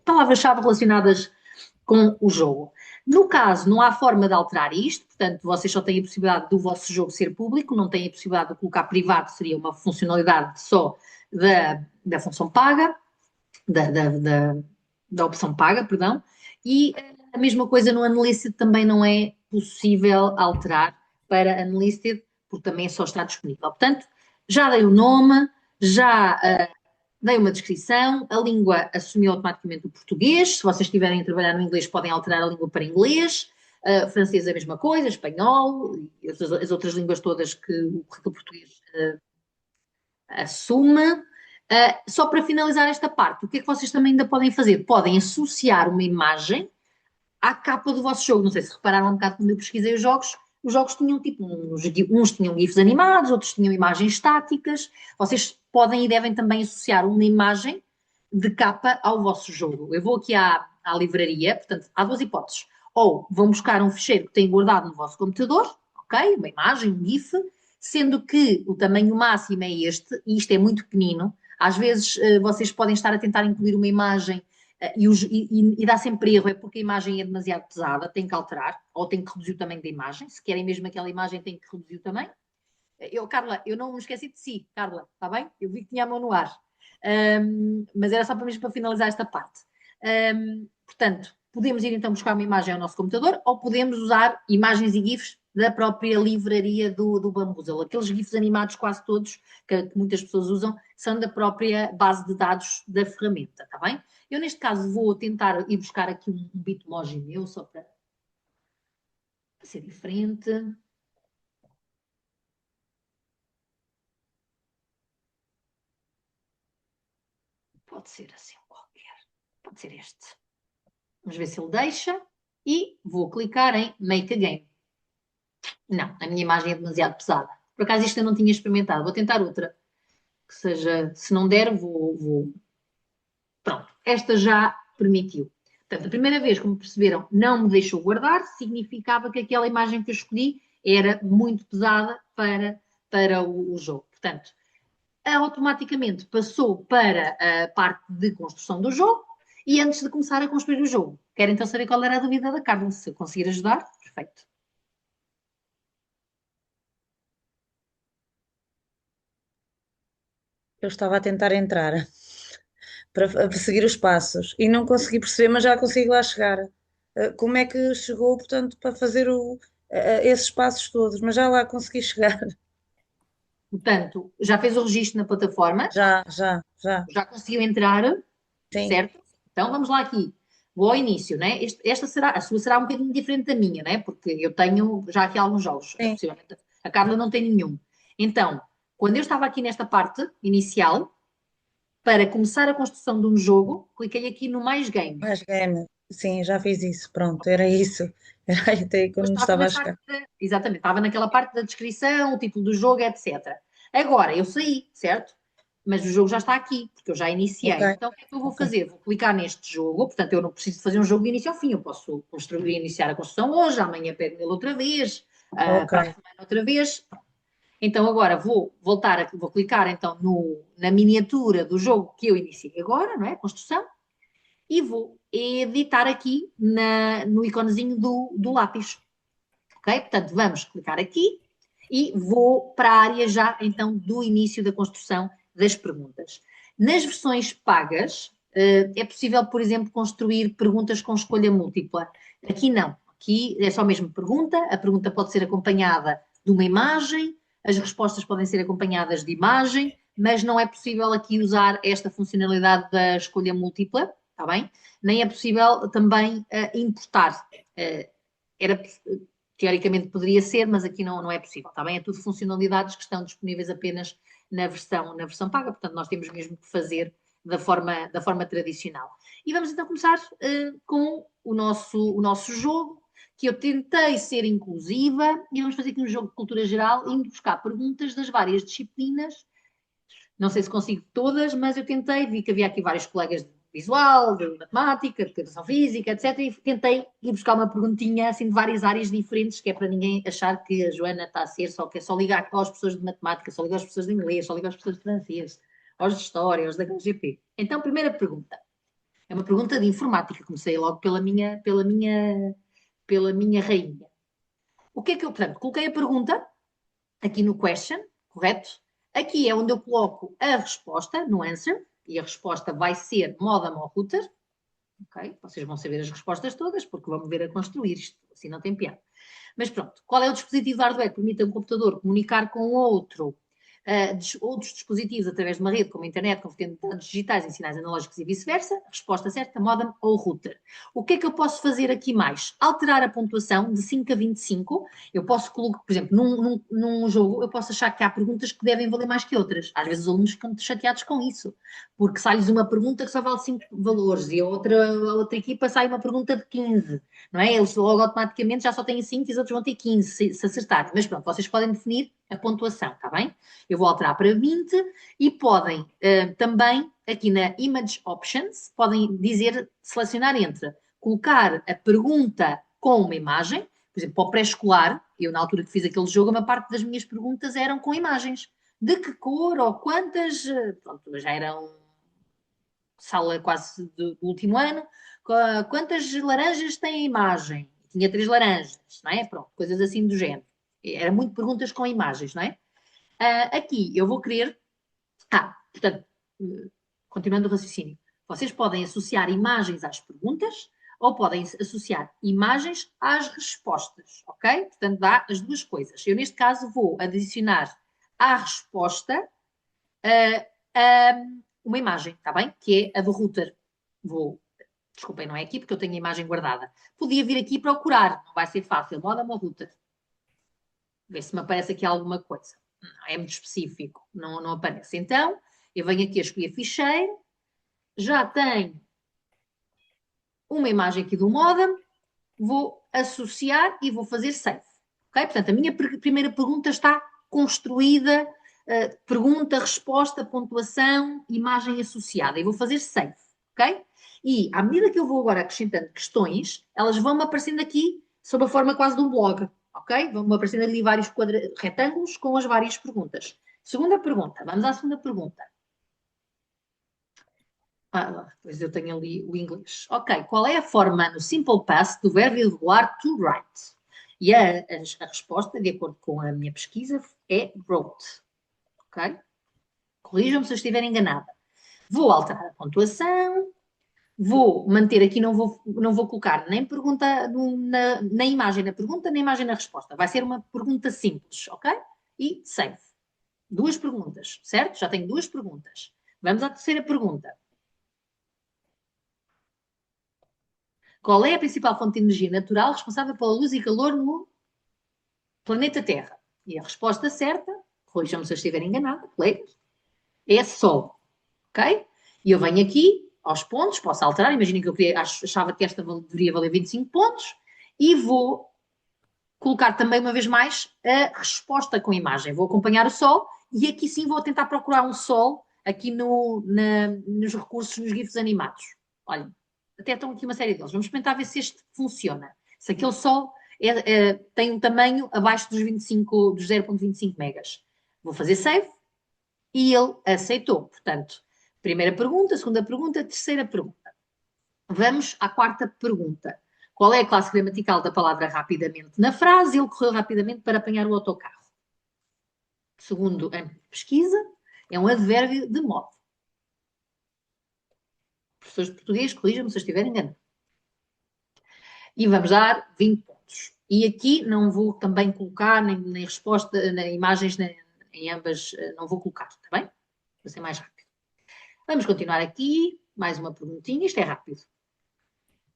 Palavras-chave relacionadas com o jogo. No caso, não há forma de alterar isto, portanto, vocês só têm a possibilidade do vosso jogo ser público, não têm a possibilidade de colocar privado, seria uma funcionalidade só da função paga, da opção paga, perdão, e a mesma coisa no Unlisted também não é possível alterar para Unlisted, porque também só está disponível. Portanto, já dei o nome, já dei uma descrição, a língua assumiu automaticamente o português, se vocês estiverem a trabalhar no inglês podem alterar a língua para inglês, francês a mesma coisa, espanhol, e as outras línguas todas que o português assume. Só para finalizar esta parte, o que é que vocês também ainda podem fazer? Podem associar uma imagem à capa do vosso jogo. Não sei se repararam um bocado quando eu pesquisei os jogos tinham tipo, uns tinham GIFs animados, outros tinham imagens estáticas. Vocês podem e devem também associar uma imagem de capa ao vosso jogo. Eu vou aqui à livraria, portanto, há duas hipóteses. Ou vão buscar um ficheiro que têm guardado no vosso computador, ok? Uma imagem, um GIF. sendo que o tamanho máximo é este, e isto é muito pequenino. Às vezes vocês podem estar a tentar incluir uma imagem e dá sempre erro, é porque a imagem é demasiado pesada, tem que alterar, ou tem que reduzir o tamanho da imagem. Se querem mesmo aquela imagem, tem que reduzir o tamanho. Carla, eu não me esqueci de si, Carla, está bem? Eu vi que tinha a mão no ar. Mas era só para mesmo para finalizar esta parte. Portanto, podemos ir então buscar uma imagem ao nosso computador ou podemos usar imagens e GIFs da própria livraria do Bambuzel. Aqueles GIFs animados, quase todos, que muitas pessoas usam, são da própria base de dados da ferramenta, está bem? Eu, neste caso, vou tentar ir buscar aqui um Bitmoji meu, só para ser diferente. Pode ser assim qualquer. Pode ser este. Vamos ver se ele deixa. E vou clicar em Make a Game. Não, a minha imagem é demasiado pesada. Por acaso isto eu não tinha experimentado. Vou tentar outra. Que seja, se não der, vou. Pronto, esta já permitiu. Portanto, a primeira vez, como perceberam, não me deixou guardar, significava que aquela imagem que eu escolhi era muito pesada para o jogo. Portanto, automaticamente passou para a parte de construção do jogo e antes de começar a construir o jogo. Querem então saber qual era a dúvida da Carla? Se eu conseguir ajudar, perfeito. Eu estava a tentar entrar para seguir os passos e não consegui perceber, mas já consigo lá chegar. Como é que chegou, portanto, para fazer esses passos todos? Mas já lá consegui chegar. Portanto, já fez o registro na plataforma? Já. Já conseguiu entrar? Sim, Certo? Então vamos lá aqui. Vou ao início, né? A sua será um bocadinho diferente da minha, né? Porque eu tenho já aqui alguns jogos, sim. possivelmente. A Carla não tem nenhum. Então, quando eu estava aqui nesta parte inicial, para começar a construção de um jogo, cliquei aqui no Mais Game. Mais game. Sim, já fiz isso. Pronto, era isso. Era aí até Depois quando estava estava na a parte chegar. exatamente, estava naquela parte da descrição, o título do jogo, etc. Agora, eu saí, certo? Mas o jogo já está aqui, porque eu já Ok, iniciei. Então, o que é que eu vou ok. fazer? Vou clicar neste jogo, portanto, eu não preciso fazer um jogo de início ao fim, eu posso construir, iniciar a construção hoje, amanhã pego nele outra vez, Ok. para a semana outra vez. Então, agora vou voltar aqui, vou clicar então na miniatura do jogo que eu iniciei agora, não é? Construção, e vou editar aqui no iconezinho do lápis. Ok? Portanto, vamos clicar aqui e vou para a área já então do início da construção das perguntas. Nas versões pagas, é possível, por exemplo, construir perguntas com escolha múltipla. Aqui não. Aqui é só mesmo pergunta. A pergunta pode ser acompanhada de uma imagem, as respostas podem ser acompanhadas de imagem, mas não é possível aqui usar esta funcionalidade da escolha múltipla, está bem? Nem é possível também importar. Era teoricamente poderia ser, mas aqui não é possível, está bem? É tudo funcionalidades que estão disponíveis apenas na versão paga, portanto nós temos mesmo que fazer da forma tradicional. E vamos então começar com o nosso jogo, que eu tentei ser inclusiva, e vamos fazer aqui um jogo de cultura geral, indo buscar perguntas das várias disciplinas. Não sei se consigo todas, mas eu tentei, vi que havia aqui vários colegas de visual, de matemática, de educação física, etc. E tentei ir buscar uma perguntinha assim de várias áreas diferentes, que é para ninguém achar que a Joana está a ser só, que é só ligar às pessoas de matemática, só ligar às pessoas de inglês, só ligar às pessoas de francês, aos de história, aos da HGP. Então, primeira pergunta. É uma pergunta de informática, comecei logo pela minha rainha. O que é que eu, portanto, coloquei a pergunta aqui no question, correto? Aqui é onde eu coloco a resposta, no answer, e a resposta vai ser modem ou router. Ok? Vocês vão saber as respostas todas, porque vão me ver a construir isto, assim não tem piada. Mas pronto, qual é o dispositivo de hardware que permite a um computador comunicar com outros dispositivos através de uma rede, como a internet, convertendo dados digitais em sinais analógicos e vice-versa? Resposta certa, modem ou router. O que é que eu posso fazer aqui mais? Alterar a pontuação de 5 a 25. Eu posso colocar, por exemplo, num jogo, eu posso achar que há perguntas que devem valer mais que outras. Às vezes os alunos ficam chateados com isso, porque sai-lhes uma pergunta que só vale 5 valores e a outra equipa sai uma pergunta de 15, não é? Eles logo automaticamente já só têm 5 e os outros vão ter 15 se acertarem. Mas pronto, vocês podem definir a pontuação, está bem? Eu vou alterar para 20 e podem também, aqui na Image Options, podem dizer, selecionar entre colocar a pergunta com uma imagem, por exemplo, para o pré-escolar, eu na altura que fiz aquele jogo, uma parte das minhas perguntas eram com imagens. De que cor ou quantas, pronto, já eram sala quase do último ano, quantas laranjas tem a imagem? Tinha 3 laranjas, não é? Pronto, coisas assim do género. Era muito perguntas com imagens, não é? Aqui eu vou querer. Portanto, continuando o raciocínio, vocês podem associar imagens às perguntas ou podem associar imagens às respostas, ok? Portanto, dá as duas coisas. Eu, neste caso, vou adicionar à resposta uma imagem, está bem? Que é a do router. Desculpem, não é aqui porque eu tenho a imagem guardada. Podia vir aqui procurar, não vai ser fácil. Moda-me o router. Ver se me aparece aqui alguma coisa. Não é muito específico, não aparece. Então, eu venho aqui a escolher ficheiro, já tenho uma imagem aqui do modem, vou associar e vou fazer save. Okay? Portanto, a minha primeira pergunta está construída, pergunta, resposta, pontuação, imagem associada. E vou fazer save. Ok? E à medida que eu vou agora acrescentando questões, elas vão-me aparecendo aqui sob a forma quase de um blog. Ok? Vão-me aparecendo ali vários retângulos com as várias perguntas. Segunda pergunta. Vamos à segunda pergunta. Pois eu tenho ali o inglês. Ok, qual é a forma no simple past do verbo irregular to write? E a resposta, de acordo com a minha pesquisa, é wrote. Ok? Corrijam-me se eu estiver enganada. Vou alterar a pontuação, vou manter aqui, não vou colocar nem pergunta na imagem na pergunta, nem imagem na resposta. Vai ser uma pergunta simples, ok? E save. 2 perguntas, certo? Já tenho 2 perguntas. Vamos à terceira pergunta. Qual é a principal fonte de energia natural responsável pela luz e calor no planeta Terra? E a resposta certa, corrijam-me se eu estiver enganado, colegas, é Sol. Ok? E eu venho aqui aos pontos, posso alterar, imaginem que eu achava que esta deveria valer 25 pontos, e vou colocar também, uma vez mais, a resposta com imagem. Vou acompanhar o Sol, e aqui sim vou tentar procurar um Sol aqui nos recursos, nos GIFs animados. Olhem, até estão aqui uma série deles. Vamos experimentar ver se este funciona. Se aquele Sol tem um tamanho abaixo dos 0,25 megas. Vou fazer save e ele aceitou. Portanto, primeira pergunta, segunda pergunta, terceira pergunta. Vamos à quarta pergunta. Qual é a classe gramatical da palavra rapidamente na frase? Ele correu rapidamente para apanhar o autocarro. Segundo a pesquisa, é um advérbio de modo. Professores de português, corrijam-me se eu estiver enganado. E vamos dar 20 pontos. E aqui não vou também colocar nem resposta, nem imagens, em ambas, não vou colocar, está bem? Vou ser mais rápido. Vamos continuar aqui, mais uma perguntinha, isto é rápido.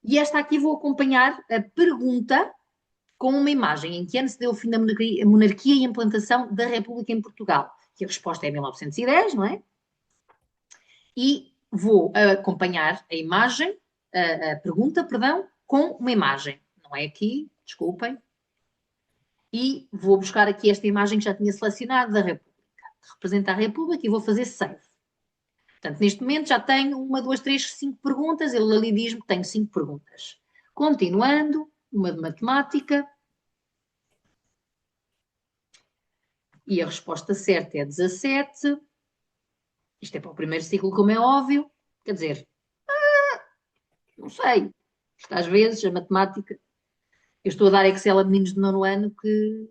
E esta aqui vou acompanhar a pergunta com uma imagem. Em que ano se deu o fim da monarquia e a implantação da República em Portugal? E a resposta é 1910, não é? E vou acompanhar a imagem, a pergunta, perdão, com uma imagem. Não é aqui, desculpem. E vou buscar aqui esta imagem que já tinha selecionado da República. Representa a República e vou fazer save. Portanto, neste momento já tenho 1, 2, 3, 5 perguntas. Ele ali diz-me que tenho 5 perguntas. Continuando, uma de matemática. E a resposta certa é 17. Isto é para o primeiro ciclo, como é óbvio. Quer dizer, não sei. Isto às vezes, a matemática... Eu estou a dar Excel a meninos de 9º ano que...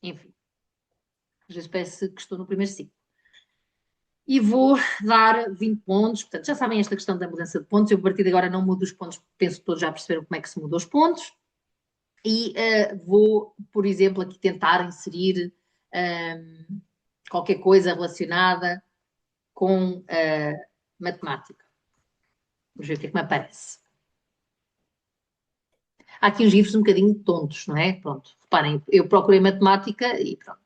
Enfim. Às vezes parece que estou no primeiro ciclo. E vou dar 20 pontos. Portanto, já sabem esta questão da mudança de pontos. Eu, a partir de agora, não mudo os pontos. Penso que todos já perceberam como é que se mudam os pontos. E vou, por exemplo, aqui tentar inserir qualquer coisa relacionada com matemática. Vamos ver o que é que me aparece. Há aqui uns GIFs um bocadinho tontos, não é? Pronto, reparem, eu procurei matemática e pronto,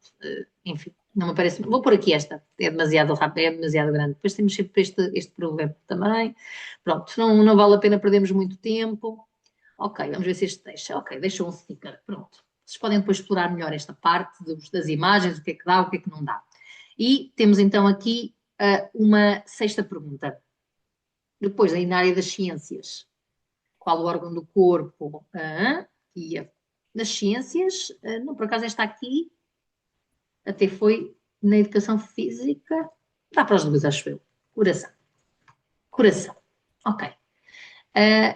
enfim, não me aparece. Vou pôr aqui esta, é demasiado rápido, é demasiado grande. Depois temos sempre este problema também. Pronto, não vale a pena perdermos muito tempo. Ok, vamos ver se este deixa. Ok, deixa um sticker, pronto. Vocês podem depois explorar melhor esta parte das imagens, o que é que dá, o que é que não dá. E temos então aqui uma sexta pergunta. Depois, aí na área das ciências, qual o órgão do corpo nas ciências, não, por acaso esta aqui até foi na educação física, dá para os dois, acho eu. Coração. Coração. Ok.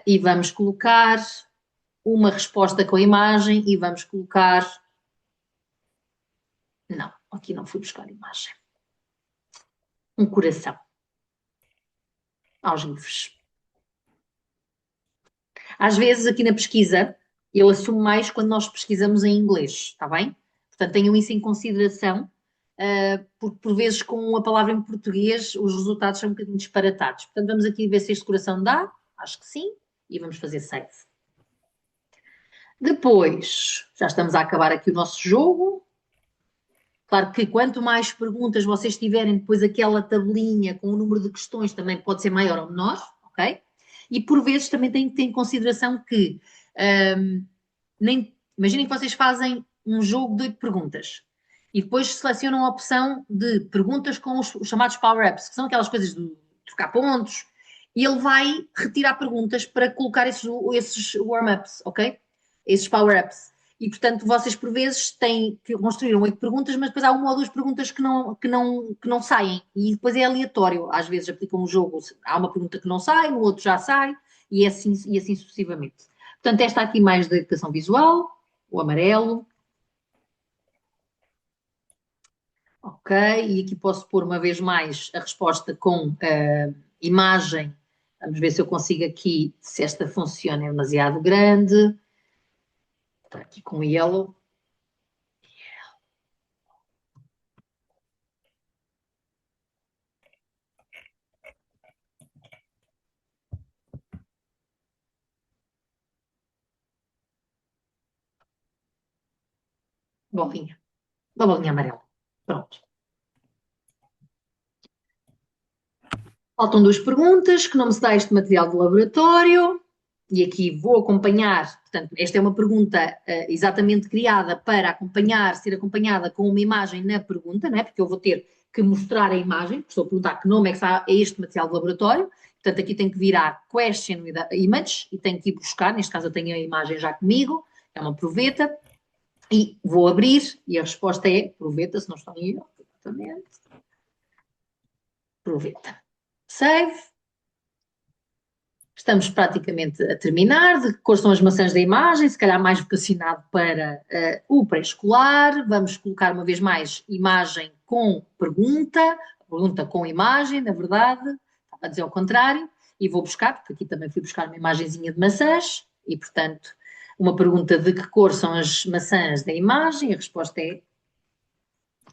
E vamos colocar uma resposta com a imagem e vamos colocar... Não, aqui não fui buscar a imagem. Um coração. Aos livros. Às vezes, aqui na pesquisa, eu assumo mais quando nós pesquisamos em inglês, está bem? Portanto, tenham isso em consideração, porque por vezes com a palavra em português os resultados são um bocadinho disparatados. Portanto, vamos aqui ver se este coração dá, acho que sim, e vamos fazer save. Depois, já estamos a acabar aqui o nosso jogo. Claro que quanto mais perguntas vocês tiverem, depois aquela tabelinha com o número de questões também pode ser maior ou menor, ok? E por vezes também tem que ter em consideração que, imaginem que vocês fazem um jogo de 8 perguntas e depois selecionam a opção de perguntas com os chamados power-ups, que são aquelas coisas de trocar pontos, e ele vai retirar perguntas para colocar esses warm-ups, ok? Esses power-ups. E, portanto, vocês por vezes têm que construir 8 perguntas, mas depois há uma ou duas perguntas que não saem. E depois é aleatório. Às vezes aplicam um jogo, há uma pergunta que não sai, no outro já sai, e assim sucessivamente. Portanto, esta aqui mais da educação visual, o amarelo. Ok, e aqui posso pôr uma vez mais a resposta com imagem. Vamos ver se eu consigo aqui, se esta funciona, é demasiado grande. Está aqui com yellow. Bolinha. Uma bolinha amarela. Pronto. Faltam 2 perguntas, que nome se dá este material de laboratório? E aqui vou acompanhar, portanto, esta é uma pergunta exatamente criada para ser acompanhada com uma imagem na pergunta, não é? Porque eu vou ter que mostrar a imagem, estou a perguntar que nome é que está este material de laboratório, portanto aqui tem que virar question with image e tenho que ir buscar, neste caso eu tenho a imagem já comigo, é uma proveta, e vou abrir, e a resposta é proveta, se não estou em erro, exatamente, proveta. Save. Estamos praticamente a terminar. De que cor são as maçãs da imagem? Se calhar mais vocacionado para o pré-escolar. Vamos colocar uma vez mais imagem com pergunta com imagem, na verdade. Estava a dizer ao contrário. E vou buscar, porque aqui também fui buscar uma imagenzinha de maçãs. E, portanto, uma pergunta de que cor são as maçãs da imagem? A resposta é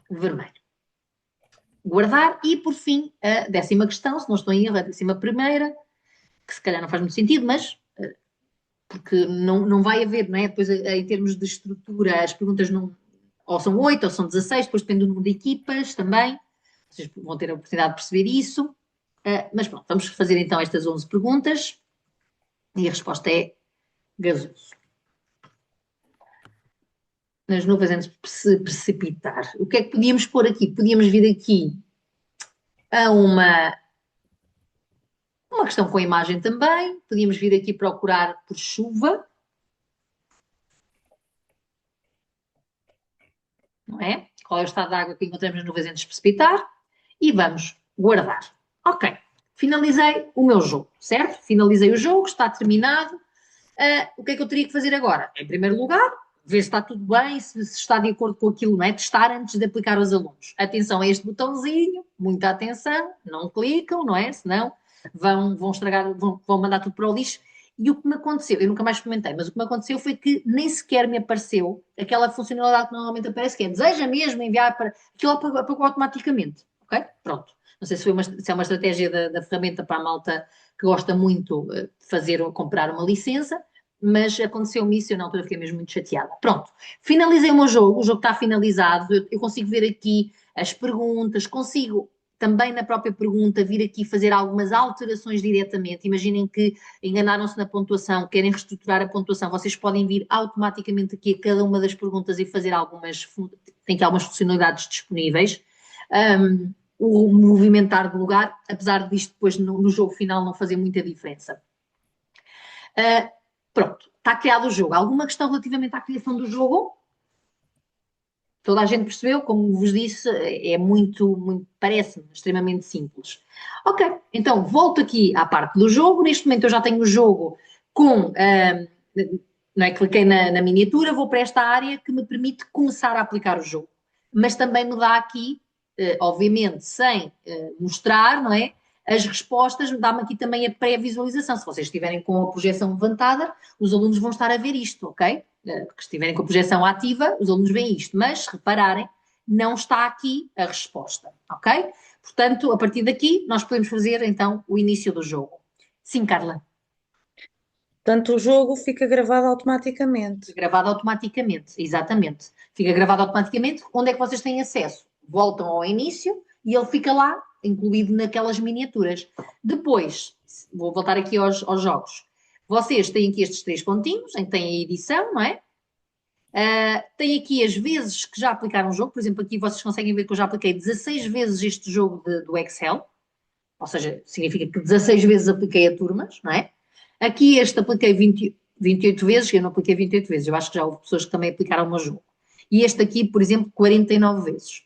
vermelho. Guardar. E, por fim, a 10ª questão, se não estou em erro, a 11ª, que se calhar não faz muito sentido, mas porque não vai haver, não é? Depois, em termos de estrutura, as perguntas não, ou são 8 ou são 16, depois depende do número de equipas também, vocês vão ter a oportunidade de perceber isso, mas pronto, vamos fazer então estas 11 perguntas e a resposta é gasoso. Nas nuvens antes de se precipitar. O que é que podíamos pôr aqui? Podíamos vir aqui a uma questão com a imagem também, podíamos vir aqui procurar por chuva, não é? Qual é o estado da água que encontramos nas nuvens antes de precipitar? E vamos guardar. Ok, finalizei o meu jogo, certo? Finalizei o jogo, está terminado. O que é que eu teria que fazer agora? Em primeiro lugar, ver se está tudo bem, se está de acordo com aquilo, não é? Testar antes de aplicar aos alunos. Atenção a este botãozinho, muita atenção, não clicam, não é? Senão vão estragar, vão mandar tudo para o lixo. E o que me aconteceu, eu nunca mais experimentei, mas o que me aconteceu foi que nem sequer me apareceu aquela funcionalidade que normalmente aparece, que é deseja mesmo enviar para... Aquilo apagou automaticamente, ok? Pronto. Não sei se é uma estratégia da ferramenta para a malta que gosta muito de comprar uma licença, mas aconteceu-me isso e eu na altura fiquei mesmo muito chateada. Pronto, finalizei o meu jogo, o jogo está finalizado, eu consigo ver aqui as perguntas, consigo também na própria pergunta vir aqui fazer algumas alterações diretamente. Imaginem que enganaram-se na pontuação, querem reestruturar a pontuação, vocês podem vir automaticamente aqui a cada uma das perguntas e fazer tem aqui algumas funcionalidades disponíveis. O movimentar de lugar, apesar disto depois no jogo final não fazer muita diferença. Pronto, está criado o jogo. Alguma questão relativamente à criação do jogo? Toda a gente percebeu, como vos disse, é parece-me extremamente simples. Ok, então volto aqui à parte do jogo. Neste momento eu já tenho o jogo com, não é? Cliquei na miniatura, vou para esta área que me permite começar a aplicar o jogo. Mas também me dá aqui, obviamente, sem mostrar, não é? As respostas, dá-me aqui também a pré-visualização. Se vocês estiverem com a projeção levantada, os alunos vão estar a ver isto, ok? Porque se estiverem com a projeção ativa, os alunos veem isto. Mas, se repararem, não está aqui a resposta, ok? Portanto, a partir daqui, nós podemos fazer, então, o início do jogo. Sim, Carla. Portanto, o jogo fica gravado automaticamente. Gravado automaticamente, exatamente. Fica gravado automaticamente. Onde é que vocês têm acesso? Voltam ao início e ele fica lá, incluído naquelas miniaturas. Depois, vou voltar aqui aos jogos. Vocês têm aqui estes 3 pontinhos, em que têm a edição, não é? Tem aqui as vezes que já aplicaram o jogo. Por exemplo, aqui vocês conseguem ver que eu já apliquei 16 vezes este jogo do Excel. Ou seja, significa que 16 vezes apliquei a turmas, não é? Aqui este apliquei 28 vezes, eu não apliquei 28 vezes, eu acho que já houve pessoas que também aplicaram o meu jogo. E este aqui, por exemplo, 49 vezes.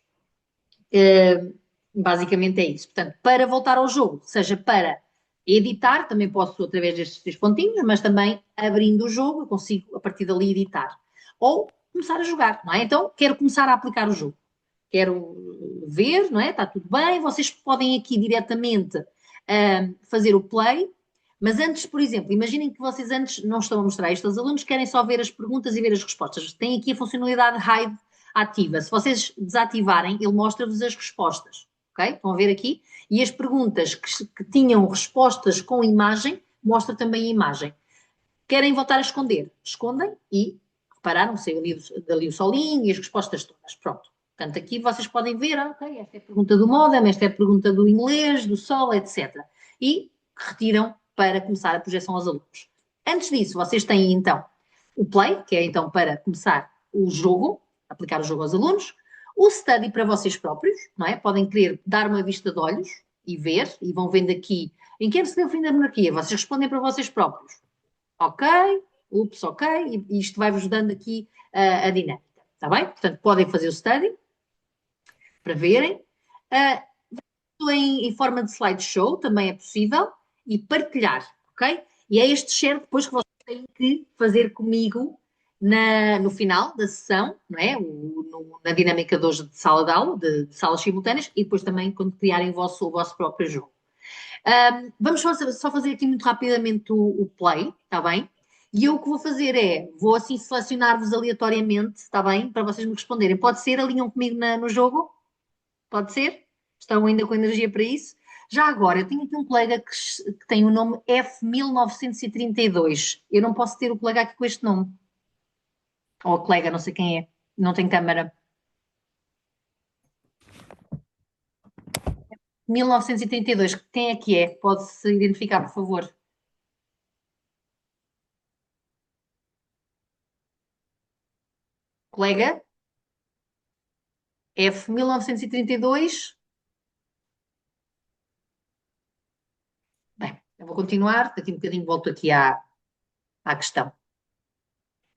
Basicamente é isso. Portanto, para voltar ao jogo, seja para editar, também posso através destes 3 pontinhos, mas também abrindo o jogo, eu consigo a partir dali editar. Ou começar a jogar, não é? Então, quero começar a aplicar o jogo. Quero ver, não é? Está tudo bem. Vocês podem aqui diretamente fazer o play, mas antes, por exemplo, imaginem que vocês antes não estão a mostrar isto aos alunos, querem só ver as perguntas e ver as respostas. Tem aqui a funcionalidade Hide ativa. Se vocês desativarem, ele mostra-vos as respostas, ok? Estão a ver aqui? E as perguntas que tinham respostas com imagem, mostra também a imagem. Querem voltar a esconder? Escondem e, repararam, saiu dali o solinho e as respostas todas. Pronto. Portanto, aqui vocês podem ver, ok, esta é a pergunta do modem, esta é a pergunta do inglês, do sol, etc. E retiram para começar a projeção aos alunos. Antes disso, vocês têm então o play, que é então para começar o jogo, aplicar o jogo aos alunos, o study para vocês próprios, não é? Podem querer dar uma vista de olhos e ver, e vão vendo aqui em quem se deu o fim da monarquia, vocês respondem para vocês próprios. Ok, ups, ok, e isto vai-vos dando aqui a dinâmica, está bem? Portanto, podem fazer o study, para verem. Em forma de slideshow também é possível e partilhar, ok? E é este share depois que vocês têm que fazer comigo no final da sessão, não é? Na dinâmica de hoje de sala de aula, de salas simultâneas, e depois também quando criarem o vosso próprio jogo. Vamos só fazer aqui muito rapidamente o play, está bem? E eu o que vou fazer vou assim selecionar-vos aleatoriamente, está bem? Para vocês me responderem. Pode ser, alinham comigo no jogo? Pode ser? Estão ainda com energia para isso? Já agora, eu tenho aqui um colega que tem o nome F1932. Eu não posso ter o colega aqui com este nome. Ou a colega, não sei quem é. Não tem câmara. 1932. Quem é que é? Pode-se identificar, por favor. Colega? F1932. Bem, eu vou continuar. Daqui um bocadinho volto aqui à questão.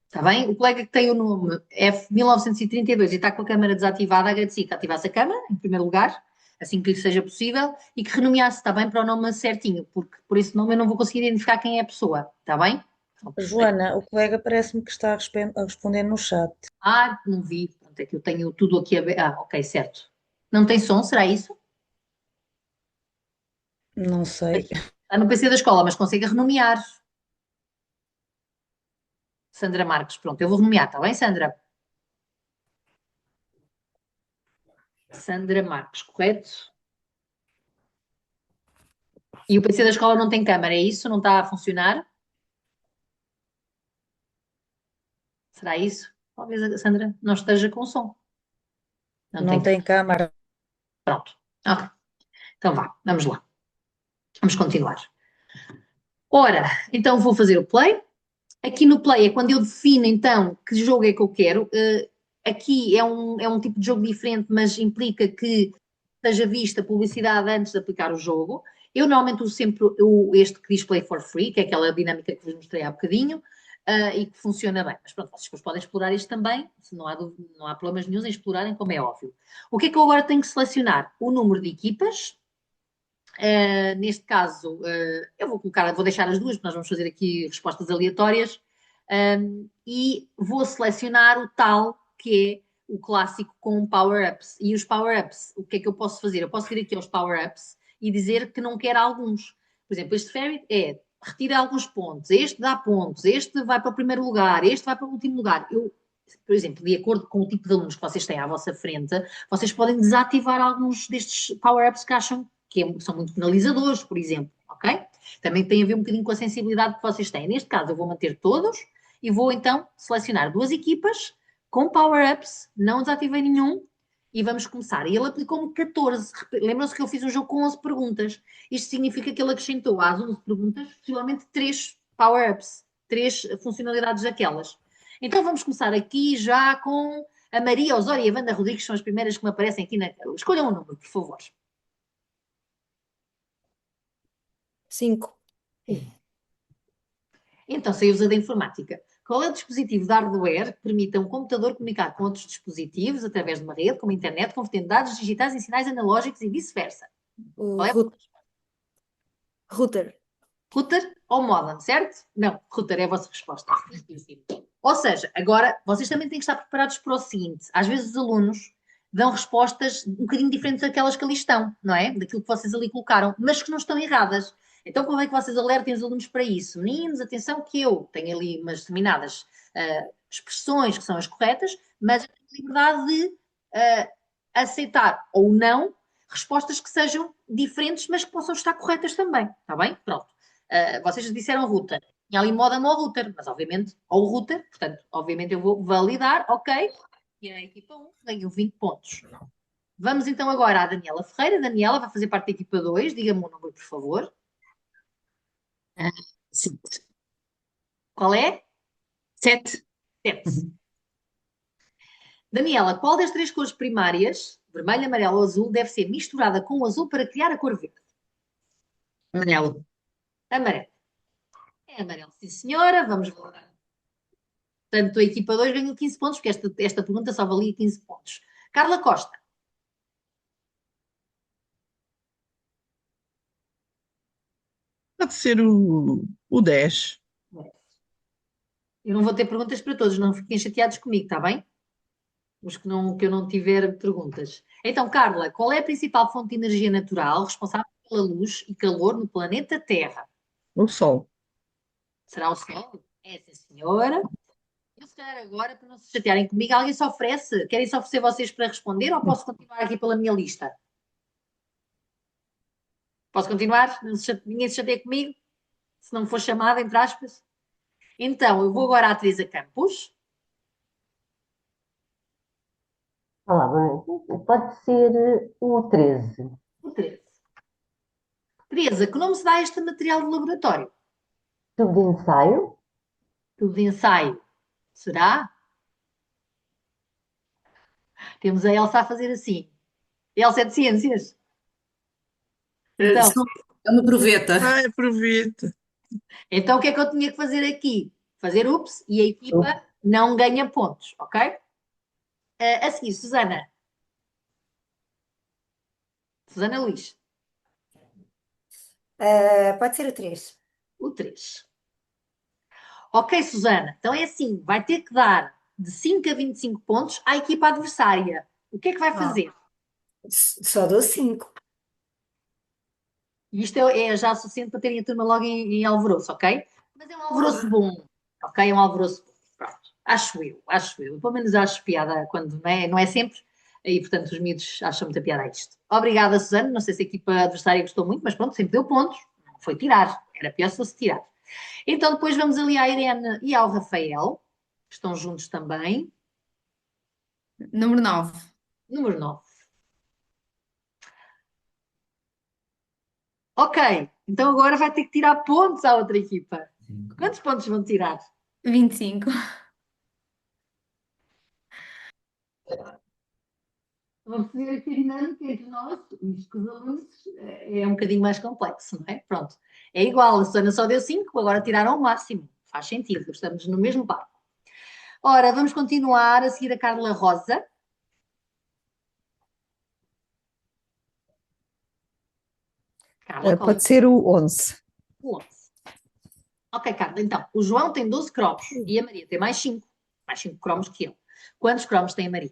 Está bem? O colega que tem o nome F1932 e está com a câmara desativada, agradeci que ativasse a câmara, em primeiro lugar, assim que lhe seja possível, e que renomeasse, está bem, para o nome certinho, porque por esse nome eu não vou conseguir identificar quem é a pessoa, está bem? Joana, o colega parece-me que está a responder no chat. Não vi. Pronto, é que eu tenho tudo aqui a ver. Ok, certo. Não tem som, será isso? Não sei. Está no PC da escola, mas consegue renomear. Sandra Marques, pronto, eu vou renomear, está bem, Sandra? Sandra Marques, correto? E o PC da escola não tem câmara, é isso? Não está a funcionar? Será isso? Talvez a Sandra não esteja com som. Não tem câmara. Pronto. Ok. Então vá, vamos lá. Vamos continuar. Ora, então vou fazer o play. Aqui no play é quando eu defino então que jogo é que eu quero. Aqui é um tipo de jogo diferente, mas implica que seja vista publicidade antes de aplicar o jogo. Eu normalmente uso sempre este que diz Play for Free, que é aquela dinâmica que vos mostrei há bocadinho. e que funciona bem. Mas pronto, vocês depois podem explorar isto também, se não há, não há problemas nenhum em explorarem, como é óbvio. O que é que eu agora tenho que selecionar? O número de equipas. Neste caso, eu vou deixar as duas, porque nós vamos fazer aqui respostas aleatórias, e vou selecionar o tal que é o clássico com power-ups. E os power-ups, o que é que eu posso fazer? Eu posso vir aqui aos power-ups e dizer que não quero alguns. Por exemplo, este fairy retira alguns pontos, este dá pontos, este vai para o primeiro lugar, este vai para o último lugar. Por exemplo, de acordo com o tipo de alunos que vocês têm à vossa frente, vocês podem desativar alguns destes power-ups que acham que são muito penalizadores, por exemplo, ok? Também tem a ver um bocadinho com a sensibilidade que vocês têm. Neste caso, eu vou manter todos e vou então selecionar duas equipas com power-ups, não desativei nenhum e vamos começar. E ele aplicou-me 14. Lembram-se que eu fiz um jogo com 11 perguntas. Isto significa que ele acrescentou às 11 perguntas possivelmente 3 power-ups, 3 funcionalidades daquelas. Então vamos começar aqui já com a Maria Osório e a Wanda Rodrigues, são as primeiras que me aparecem aqui na tela. Escolham um número, por favor. 5. Então, saiu da informática. Qual é o dispositivo de hardware que permite a um computador comunicar com outros dispositivos através de uma rede, como a internet, convertendo dados digitais em sinais analógicos e vice-versa? O Qual é? router. Router ou modem, certo? Não, router é a vossa resposta. Ou seja, agora vocês também têm que estar preparados para o seguinte: às vezes os alunos dão respostas um bocadinho diferentes daquelas que ali estão, não é? Daquilo que vocês ali colocaram, mas que não estão erradas. Então, como é que vocês alertem os alunos para isso? Meninos, atenção que eu tenho ali umas determinadas expressões que são as corretas, mas eu tenho liberdade de aceitar ou não respostas que sejam diferentes, mas que possam estar corretas também, está bem? Pronto. Vocês disseram router. Tinha ali modem ou router, mas obviamente, ou router, portanto, obviamente eu vou validar, ok, e a equipa 1 ganhou 20 pontos. Vamos então agora à Daniela Ferreira. Daniela vai fazer parte da equipa 2, diga-me o número, por favor. 7. Qual é? 7. 7. Daniela, qual das três cores primárias, vermelho, amarelo ou azul, deve ser misturada com o azul para criar a cor verde? Amarelo. Amarelo. É amarelo, sim senhora. Vamos lá. Portanto, a equipa 2 ganhou 15 pontos, porque esta pergunta só valia 15 pontos. Carla Costa. Pode ser o 10. Eu não vou ter perguntas para todos, não fiquem chateados comigo, está bem? Os que eu não tiver perguntas. Então, Carla, qual é a principal fonte de energia natural responsável pela luz e calor no planeta Terra? O Sol. Será o Sol? É, sim, senhora. Eu, se calhar, agora, para não se chatearem comigo, alguém se oferece? Querem se oferecer vocês para responder ou posso continuar aqui pela minha lista? Posso continuar? Ninguém se chateia comigo? Se não for chamada, entre aspas? Então, eu vou agora à Teresa Campos. Olá, bem, pode ser o 13. O 13. Teresa, que nome se dá a este material de laboratório? Tubo de ensaio? Tubo de ensaio. Será? Temos a Elsa a fazer assim. Elsa é de ciências. Então, É uma proveta. Ai, aproveita. então, o que é que eu tinha que fazer aqui? Fazer ups e a equipa não ganha pontos, ok? A seguir, Susana. Susana Luís. Pode ser o 3. O 3. Ok, Susana. Então é assim, vai ter que dar de 5 a 25 pontos à equipa adversária. O que é que vai fazer? Só dou 5. E isto é já suficiente para terem a turma logo em alvoroço, ok? Mas é um alvoroço bom, ok? É um alvoroço bom. Pronto. Acho eu. Pelo menos acho piada quando não é sempre. E, portanto, os miúdos acham muita piada a isto. Obrigada, Susana. Não sei se a equipa adversária gostou muito, mas pronto, sempre deu pontos. Não foi tirar. Era pior se fosse tirar. Então, depois vamos ali à Irene e ao Rafael, que estão juntos também. Número 9. Número 9. Ok, então agora vai ter que tirar pontos à outra equipa. Quantos pontos vão tirar? 25. Vamos fazer aqui a dinâmica entre nós. Isto com os alunos é um bocadinho mais complexo, não é? Pronto. É igual, a Susana só deu 5, agora tiraram o máximo. faz sentido, estamos no mesmo barco. Ora, vamos continuar a seguir a Carla Rosa. Carla, qual é Pode ser o 11. o 11? Ok, Carla, então, o João tem 12 cromos e a Maria tem mais 5 cromos que eu. Quantos cromos tem a Maria?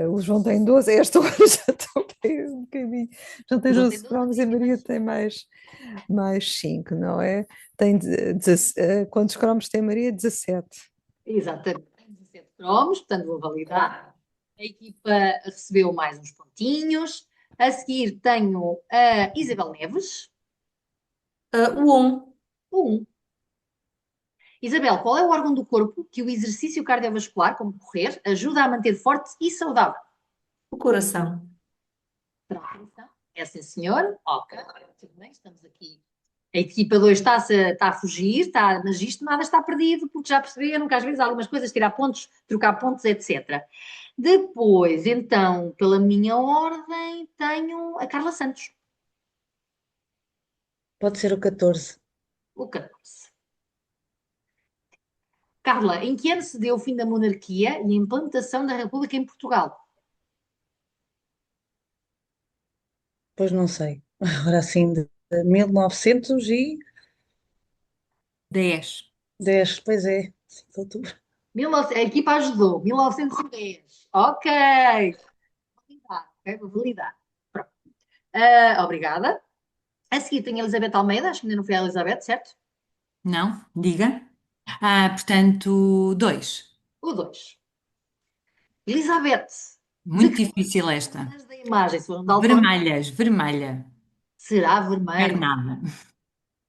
O João tem 12, esta hora já estou bem um bocadinho. João tem O João 12 tem 12 cromos e a Maria tem mais 5, não é? Quantos cromos tem a Maria? 17. Exatamente, tem 17 cromos, portanto vou validar. A equipa recebeu mais uns pontinhos. A seguir tenho a Isabel Neves, O 1. o 1. Isabel, qual é o órgão do corpo que o exercício cardiovascular, como correr, ajuda a manter forte e saudável? O coração. É sim, senhor. Ok, tudo bem, estamos aqui. A equipa 2 está a fugir, mas isto nada está perdido, porque já perceberam que às vezes há algumas coisas, tirar pontos, trocar pontos, etc. Depois, então, pela minha ordem, tenho a Carla Santos, Pode ser o 14. o 14. Carla, em que ano se deu o fim da monarquia e a implantação da República em Portugal? Pois não sei. Agora assim, de 1910, 10. pois é, 5 de outubro. A equipa ajudou, 1910. Ok. Vou validar. Pronto. Obrigada. A seguir tenho a Elizabeth Almeida, acho que ainda não foi a Elizabeth, certo? Não? Diga. Portanto, 2. O 2. Elizabeth, de Muito que difícil esta. cores da imagem? Se for um daltónico, Vermelhas, vermelha. será vermelho. Encarnada.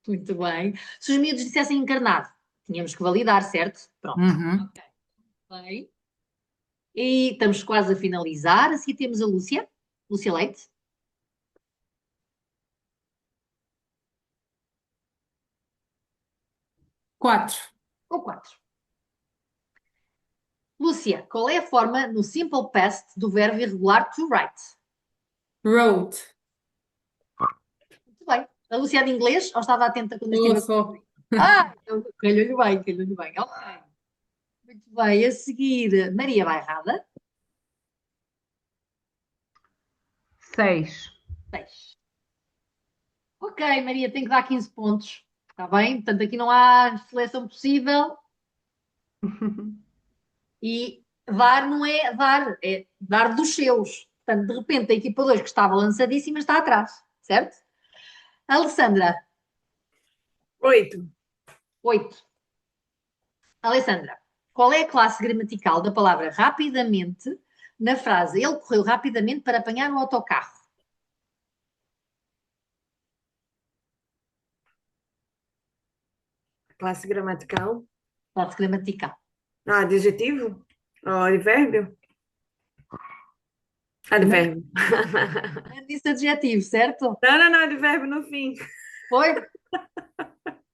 Muito bem. Se os miúdos dissessem encarnado, tínhamos que validar, certo? Pronto. Uhum. Ok. Bem. E estamos quase a finalizar. A seguir temos a Lúcia. Lúcia Leite. 4. Ou 4. Lúcia, qual é a forma no simple past do verbo irregular to write? Road. Muito bem. A Lúcia é de inglês ou estava atenta quando eu estive Sou. então, calhou-lhe bem, calhou-lhe bem. Ok. Muito bem. A seguir, Maria Bairrada. 6. 6. Ok, Maria, tem que dar 15 pontos. Está bem? Portanto, aqui não há seleção possível. E dar não é dar, é dar dos seus. Portanto, de repente, a equipa 2 que estava lançadíssima está atrás, certo? Alessandra, 8. 8. Alessandra, qual é a classe gramatical da palavra rapidamente na frase ele correu rapidamente para apanhar o autocarro? Classe gramatical. Classe gramatical. Adjetivo? Advérbio? Advérbio. Eu disse adjetivo, certo? Não, advérbio no fim. Foi?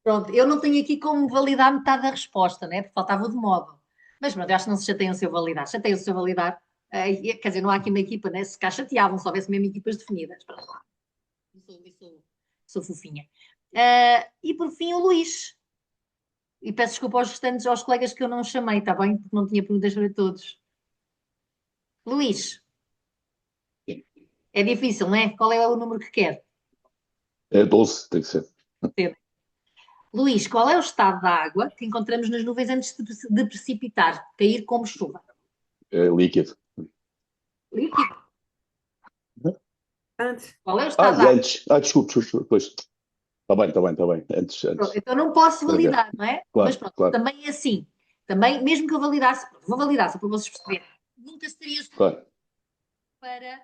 Pronto, eu não tenho aqui como validar metade da resposta, né? Porque faltava o de modo. Mas pronto, eu acho que não se chateiam se eu validar. Chateiam se eu validar. Quer dizer, não há aqui uma equipa, né? Se cá chateavam, se houvesse mesmo equipas definidas. Pronto. Sou fofinha. E por fim, o Luís. E peço desculpa aos restantes, aos colegas que eu não chamei, está bem? Porque não tinha perguntas para todos. Luís. É difícil, não é? Qual é o número que quer? É 12, tem que ser. Luís, qual é o estado da água que encontramos nas nuvens antes de precipitar, cair como chuva? É líquido. Líquido. Antes. Qual é o estado da água? Antes. Desculpe, pois. Está bem. Antes. Pronto, então não posso validar, não é? Claro, Mas pronto, claro. também é assim. Também, mesmo que eu validasse, vou validar só para vocês perceberem, nunca seria Claro. para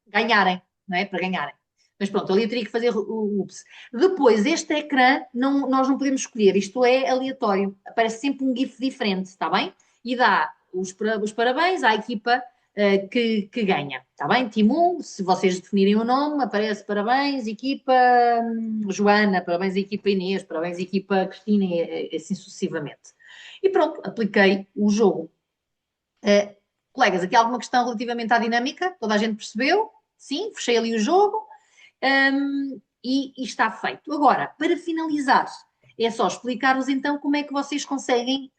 ganharem, não é? Para ganharem. Mas pronto, ali eu teria que fazer o ups. Depois, este ecrã, nós não podemos escolher, isto é aleatório. Aparece sempre um GIF diferente, está bem? E dá os parabéns à equipa que ganha, está bem? Time 1, se vocês definirem o nome, aparece parabéns, equipa Joana, parabéns, equipa Inês, parabéns, equipa Cristina, e assim sucessivamente. E pronto, apliquei o jogo. Colegas, aqui há alguma questão relativamente à dinâmica? Toda a gente percebeu? Sim, fechei ali o jogo e está feito. Agora, para finalizar, É só explicar-vos então como é que vocês conseguem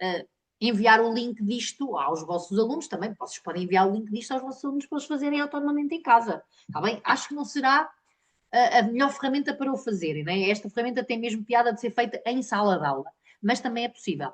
enviar o link disto aos vossos alunos também. Vocês podem enviar o link disto aos vossos alunos para eles fazerem autonomamente em casa. Está bem? Acho que não será a melhor ferramenta para o fazerem, né? Esta ferramenta tem mesmo piada de ser feita em sala de aula, mas também é possível.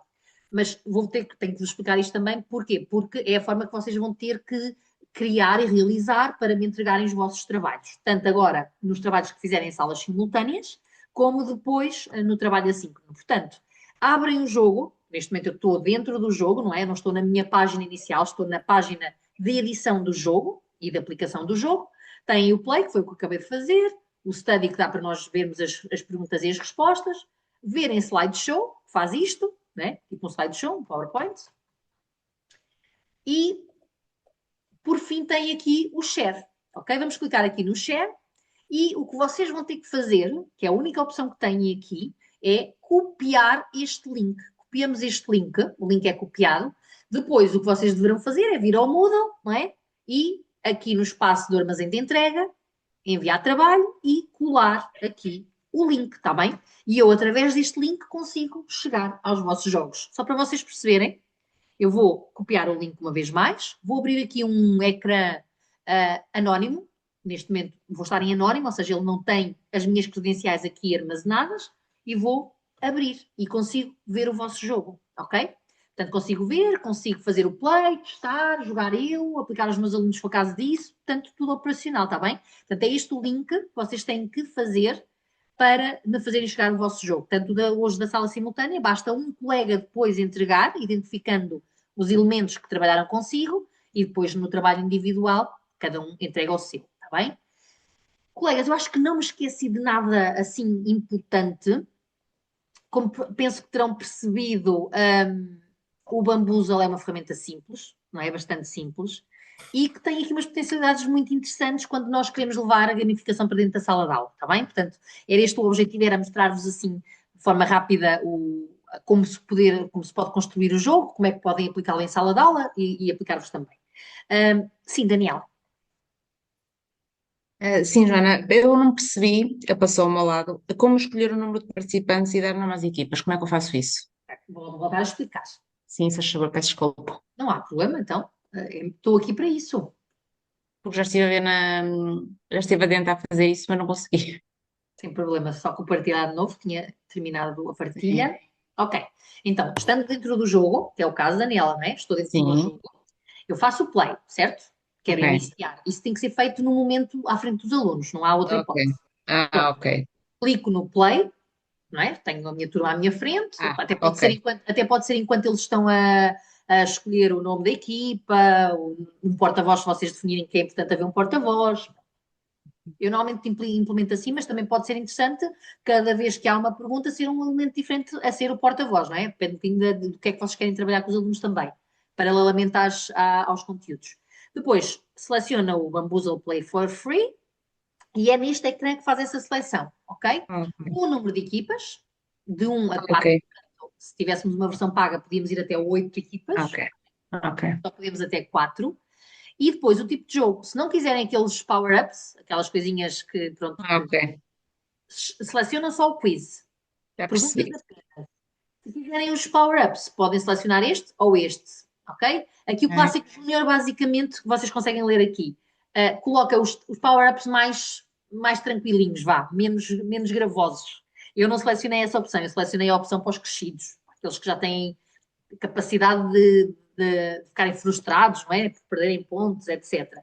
Mas tenho que vos explicar isto também, porquê? Porque é a forma que vocês vão ter que criar e realizar para me entregarem os vossos trabalhos. Tanto agora nos trabalhos que fizerem em salas simultâneas, como depois no trabalho assíncrono. Portanto, abrem o jogo, neste momento eu estou dentro do jogo, não é? Eu não estou na minha página inicial, estou na página de edição do jogo e de aplicação do jogo. Tem o play, que foi o que eu acabei de fazer, o study, que dá para nós vermos as perguntas e as respostas, ver em slideshow, que faz isto, né? Tipo um slideshow, um PowerPoint. E, por fim, tem aqui o share, ok? Vamos clicar aqui no share e o que vocês vão ter que fazer, que é a única opção que têm aqui, é copiar este link. Copiamos este link, o link é copiado. Depois, o que vocês deverão fazer é vir ao Moodle, não é? E aqui no espaço do armazém de entrega, enviar trabalho e colar aqui o link, está bem? E eu, através deste link, consigo chegar aos vossos jogos. Só para vocês perceberem, eu vou copiar o link uma vez mais, vou abrir aqui um ecrã anónimo, neste momento vou estar em anónimo, ou seja, ele não tem as minhas credenciais aqui armazenadas, e vou abrir e consigo ver o vosso jogo, ok? Portanto, consigo ver, consigo fazer o play, testar, jogar eu, aplicar aos meus alunos se for caso disso, portanto, tudo operacional, está bem? Portanto, é este o link que vocês têm que fazer para me fazerem chegar o vosso jogo. Tanto hoje da sala simultânea, basta um colega depois entregar, identificando os elementos que trabalharam consigo, e depois no trabalho individual, cada um entrega o seu, está bem? Colegas, eu acho que não me esqueci de nada assim importante. Como penso que terão percebido, o Bamboozle é uma ferramenta simples, não é? Bastante simples, e que tem aqui umas potencialidades muito interessantes quando nós queremos levar a gamificação para dentro da sala de aula, está bem? Portanto, era este o objetivo, era mostrar-vos assim, de forma rápida, como se pode construir o jogo, como é que podem aplicá-lo em sala de aula e aplicar-vos também. Sim, Daniel. Sim, Joana, eu não percebi, passou-me ao lado, como escolher o número de participantes e dar nome às equipas. Como é que eu faço isso? Vou voltar a explicar. Sim, se faz favor, peço desculpa. Não há problema, então. Estou aqui para isso. Porque já estive a ver já estive a tentar fazer isso, mas não consegui. Sem problema, só compartilhar de novo, tinha terminado a partilha. Sim. Ok, então, estando dentro do jogo, que é o caso da Daniela, não é? Estou dentro do jogo, eu faço o play, certo? Quero iniciar. Isso tem que ser feito no momento à frente dos alunos, não há outra hipótese. Ok. Clico no play, não é? Tenho a minha turma à minha frente, até pode ser enquanto eles estão a escolher o nome da equipa, um porta-voz, se vocês definirem que é importante haver um porta-voz. Eu normalmente implemento assim, mas também pode ser interessante, cada vez que há uma pergunta, ser um elemento diferente a ser o porta-voz, não é? Depende um bocadinho do que é que vocês querem trabalhar com os alunos também, paralelamente aos conteúdos. Depois, seleciona o Bamboozle Play for Free e é neste ecrã que faz essa seleção, ok? O número de equipas, de 1 a 4. Se tivéssemos uma versão paga, podíamos ir até 8 equipas. Só podemos até 4. E depois o tipo de jogo. Se não quiserem aqueles power-ups, aquelas coisinhas que, pronto, selecionam só o quiz. Se quiserem os power-ups, podem selecionar este ou este, ok? Aqui o Clássico Júnior, basicamente, que vocês conseguem ler aqui, coloca os power-ups mais tranquilinhos, menos gravosos. Eu não selecionei essa opção, eu selecionei a opção para os crescidos, aqueles que já têm capacidade de ficarem frustrados, não é? Por perderem pontos, etc.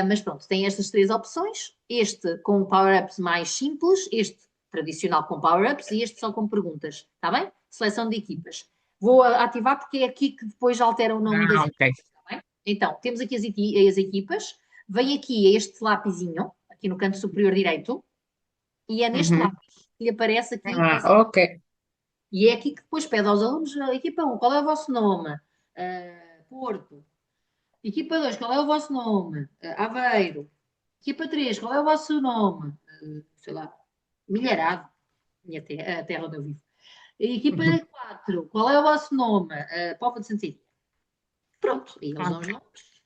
Mas pronto, tem estas 3 opções, este com power-ups mais simples, este tradicional com power-ups e este só com perguntas, está bem? Seleção de equipas. Vou ativar porque é aqui que depois altera o nome das equipas, está bem? Então, temos aqui as equipas, vem aqui este lapisinho, aqui no canto superior direito, e é neste lápis que lhe aparece aqui. E é aqui que depois pede aos alunos, equipa 1, qual é o vosso nome? Porto. Equipa 2, qual é o vosso nome? Aveiro. Equipa 3, qual é o vosso nome? Sei lá, Milharado, a terra onde eu vivo. Equipa 4, qual é o vosso nome? Póvoa de Santiago. Pronto, e eles dão os nomes.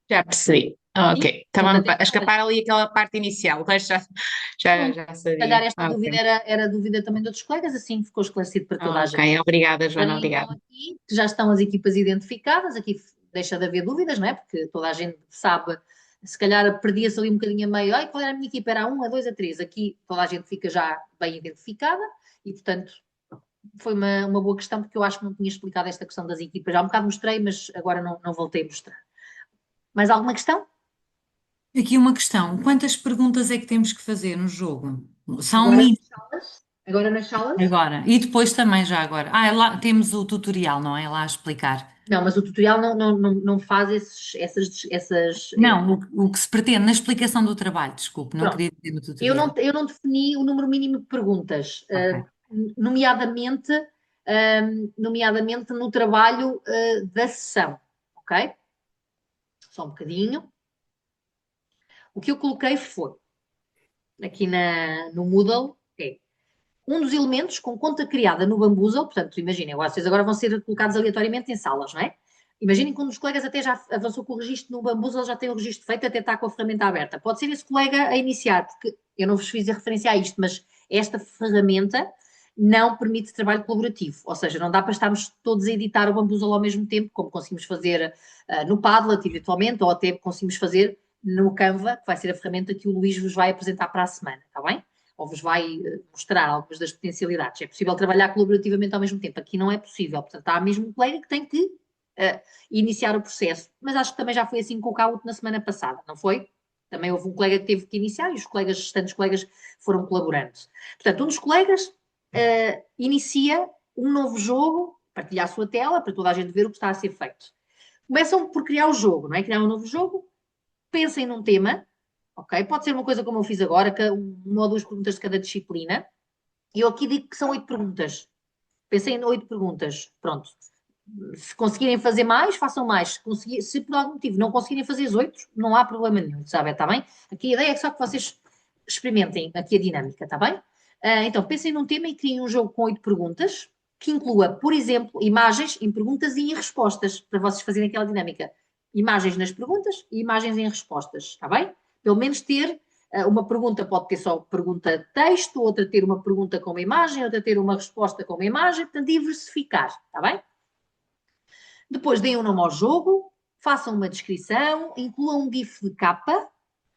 Já percebi. Ok, Sim? estava Portanto, a escapar ali aquela parte inicial, mas já se calhar sabia. esta dúvida Ok, era dúvida também de outros colegas, assim ficou esclarecido para toda a ok, gente. obrigada, Joana, Para mim, então, obrigada. aqui que já estão as equipas identificadas, aqui deixa de haver dúvidas, não é? Porque toda a gente sabe, se calhar perdia-se ali um bocadinho a meio, ai, qual era a minha equipa? Era a 1, a 2, a 3. Aqui toda a gente fica já bem identificada e, portanto, foi uma boa questão, porque eu acho que não tinha explicado esta questão das equipas. Já um bocado mostrei, mas agora não voltei a mostrar. Mais alguma questão? Aqui uma questão: quantas perguntas é que temos que fazer no jogo? São Agora mil nas salas? Agora nas salas? agora. E depois também já agora. Lá temos o tutorial, não é? Lá a explicar. Não, mas o tutorial não faz essas. Não, o que se pretende na explicação do trabalho, desculpe, não Pronto. queria dizer no Eu tutorial. não defini o número mínimo de perguntas, Ok. nomeadamente, nomeadamente no trabalho, da sessão, ok? Só um bocadinho. O que eu coloquei foi, aqui no Moodle, é um dos elementos com conta criada no Bamboozle, portanto, imaginem, vocês agora vão ser colocados aleatoriamente em salas, não é? Imaginem que um dos colegas até já avançou com o registro no Bamboozle, já tem o registro feito, até está com a ferramenta aberta. Pode ser esse colega a iniciar, porque eu não vos fiz a referência a isto, mas esta ferramenta não permite trabalho colaborativo, ou seja, não dá para estarmos todos a editar o Bamboozle ao mesmo tempo, como conseguimos fazer no Padlet, eventualmente, ou até conseguimos fazer no Canva, que vai ser a ferramenta que o Luís vos vai apresentar para a semana, está bem? Ou vos vai mostrar algumas das potencialidades. É possível trabalhar colaborativamente ao mesmo tempo. Aqui não é possível. Portanto, há mesmo um colega que tem que iniciar o processo. Mas acho que também já foi assim com o Caúto na semana passada, não foi? Também houve um colega que teve que iniciar e os restantes colegas foram colaborando. Portanto, um dos colegas inicia um novo jogo, partilha a sua tela para toda a gente ver o que está a ser feito. Começam por criar o jogo, não é? Criar um novo jogo, pensem num tema, ok? Pode ser uma coisa como eu fiz agora, uma ou duas perguntas de cada disciplina. E eu aqui digo que são 8 perguntas. Pensem em 8 perguntas. Pronto. Se conseguirem fazer mais, façam mais. Se por algum motivo não conseguirem fazer as 8, não há problema nenhum, sabe? Está bem? Aqui a ideia é só que vocês experimentem aqui a dinâmica, está bem? Então, pensem num tema e criem um jogo com 8 perguntas, que inclua, por exemplo, imagens em perguntas e em respostas, para vocês fazerem aquela dinâmica. Imagens nas perguntas e imagens em respostas, está bem? Pelo menos ter uma pergunta, pode ter só pergunta de texto, outra ter uma pergunta com uma imagem, outra ter uma resposta com uma imagem, portanto, diversificar, está bem? Depois deem um nome ao jogo, façam uma descrição, incluam um GIF de capa,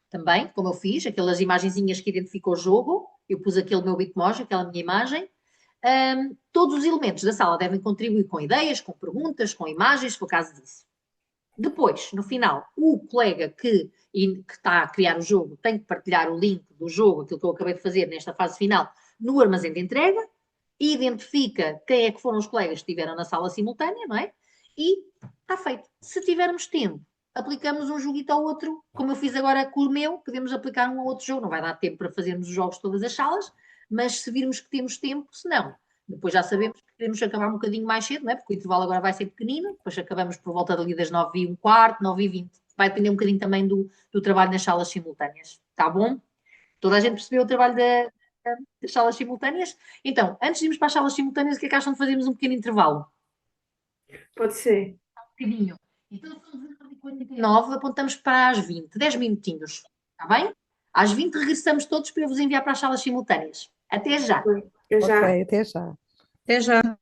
também, como eu fiz, aquelas imagenzinhas que identificam o jogo, eu pus aquele meu bitmoji, aquela minha imagem. Todos os elementos da sala devem contribuir com ideias, com perguntas, com imagens, se for caso disso. Depois, no final, o colega que está a criar o jogo tem que partilhar o link do jogo, aquilo que eu acabei de fazer nesta fase final, no armazém de entrega, identifica quem é que foram os colegas que estiveram na sala simultânea, não é? E está feito. Se tivermos tempo, aplicamos um joguito ao outro, como eu fiz agora com o meu, podemos aplicar um ao outro jogo. Não vai dar tempo para fazermos os jogos de todas as salas, mas se virmos que temos tempo, se não, depois já sabemos que queremos acabar um bocadinho mais cedo, não é? Porque o intervalo agora vai ser pequenino, depois acabamos por volta dali das 9h15, 9h20. Vai depender um bocadinho também do trabalho nas salas simultâneas. Está bom? Toda a gente percebeu o trabalho das salas simultâneas? Então, antes de irmos para as salas simultâneas, o que é que acham de fazermos um pequeno intervalo? Pode ser. Um bocadinho. Então, são 19h49, apontamos para as 20, 10 minutinhos. Está bem? Às 20 regressamos todos para eu vos enviar para as salas simultâneas. Até já! Eu já. Ok, até já. Até já.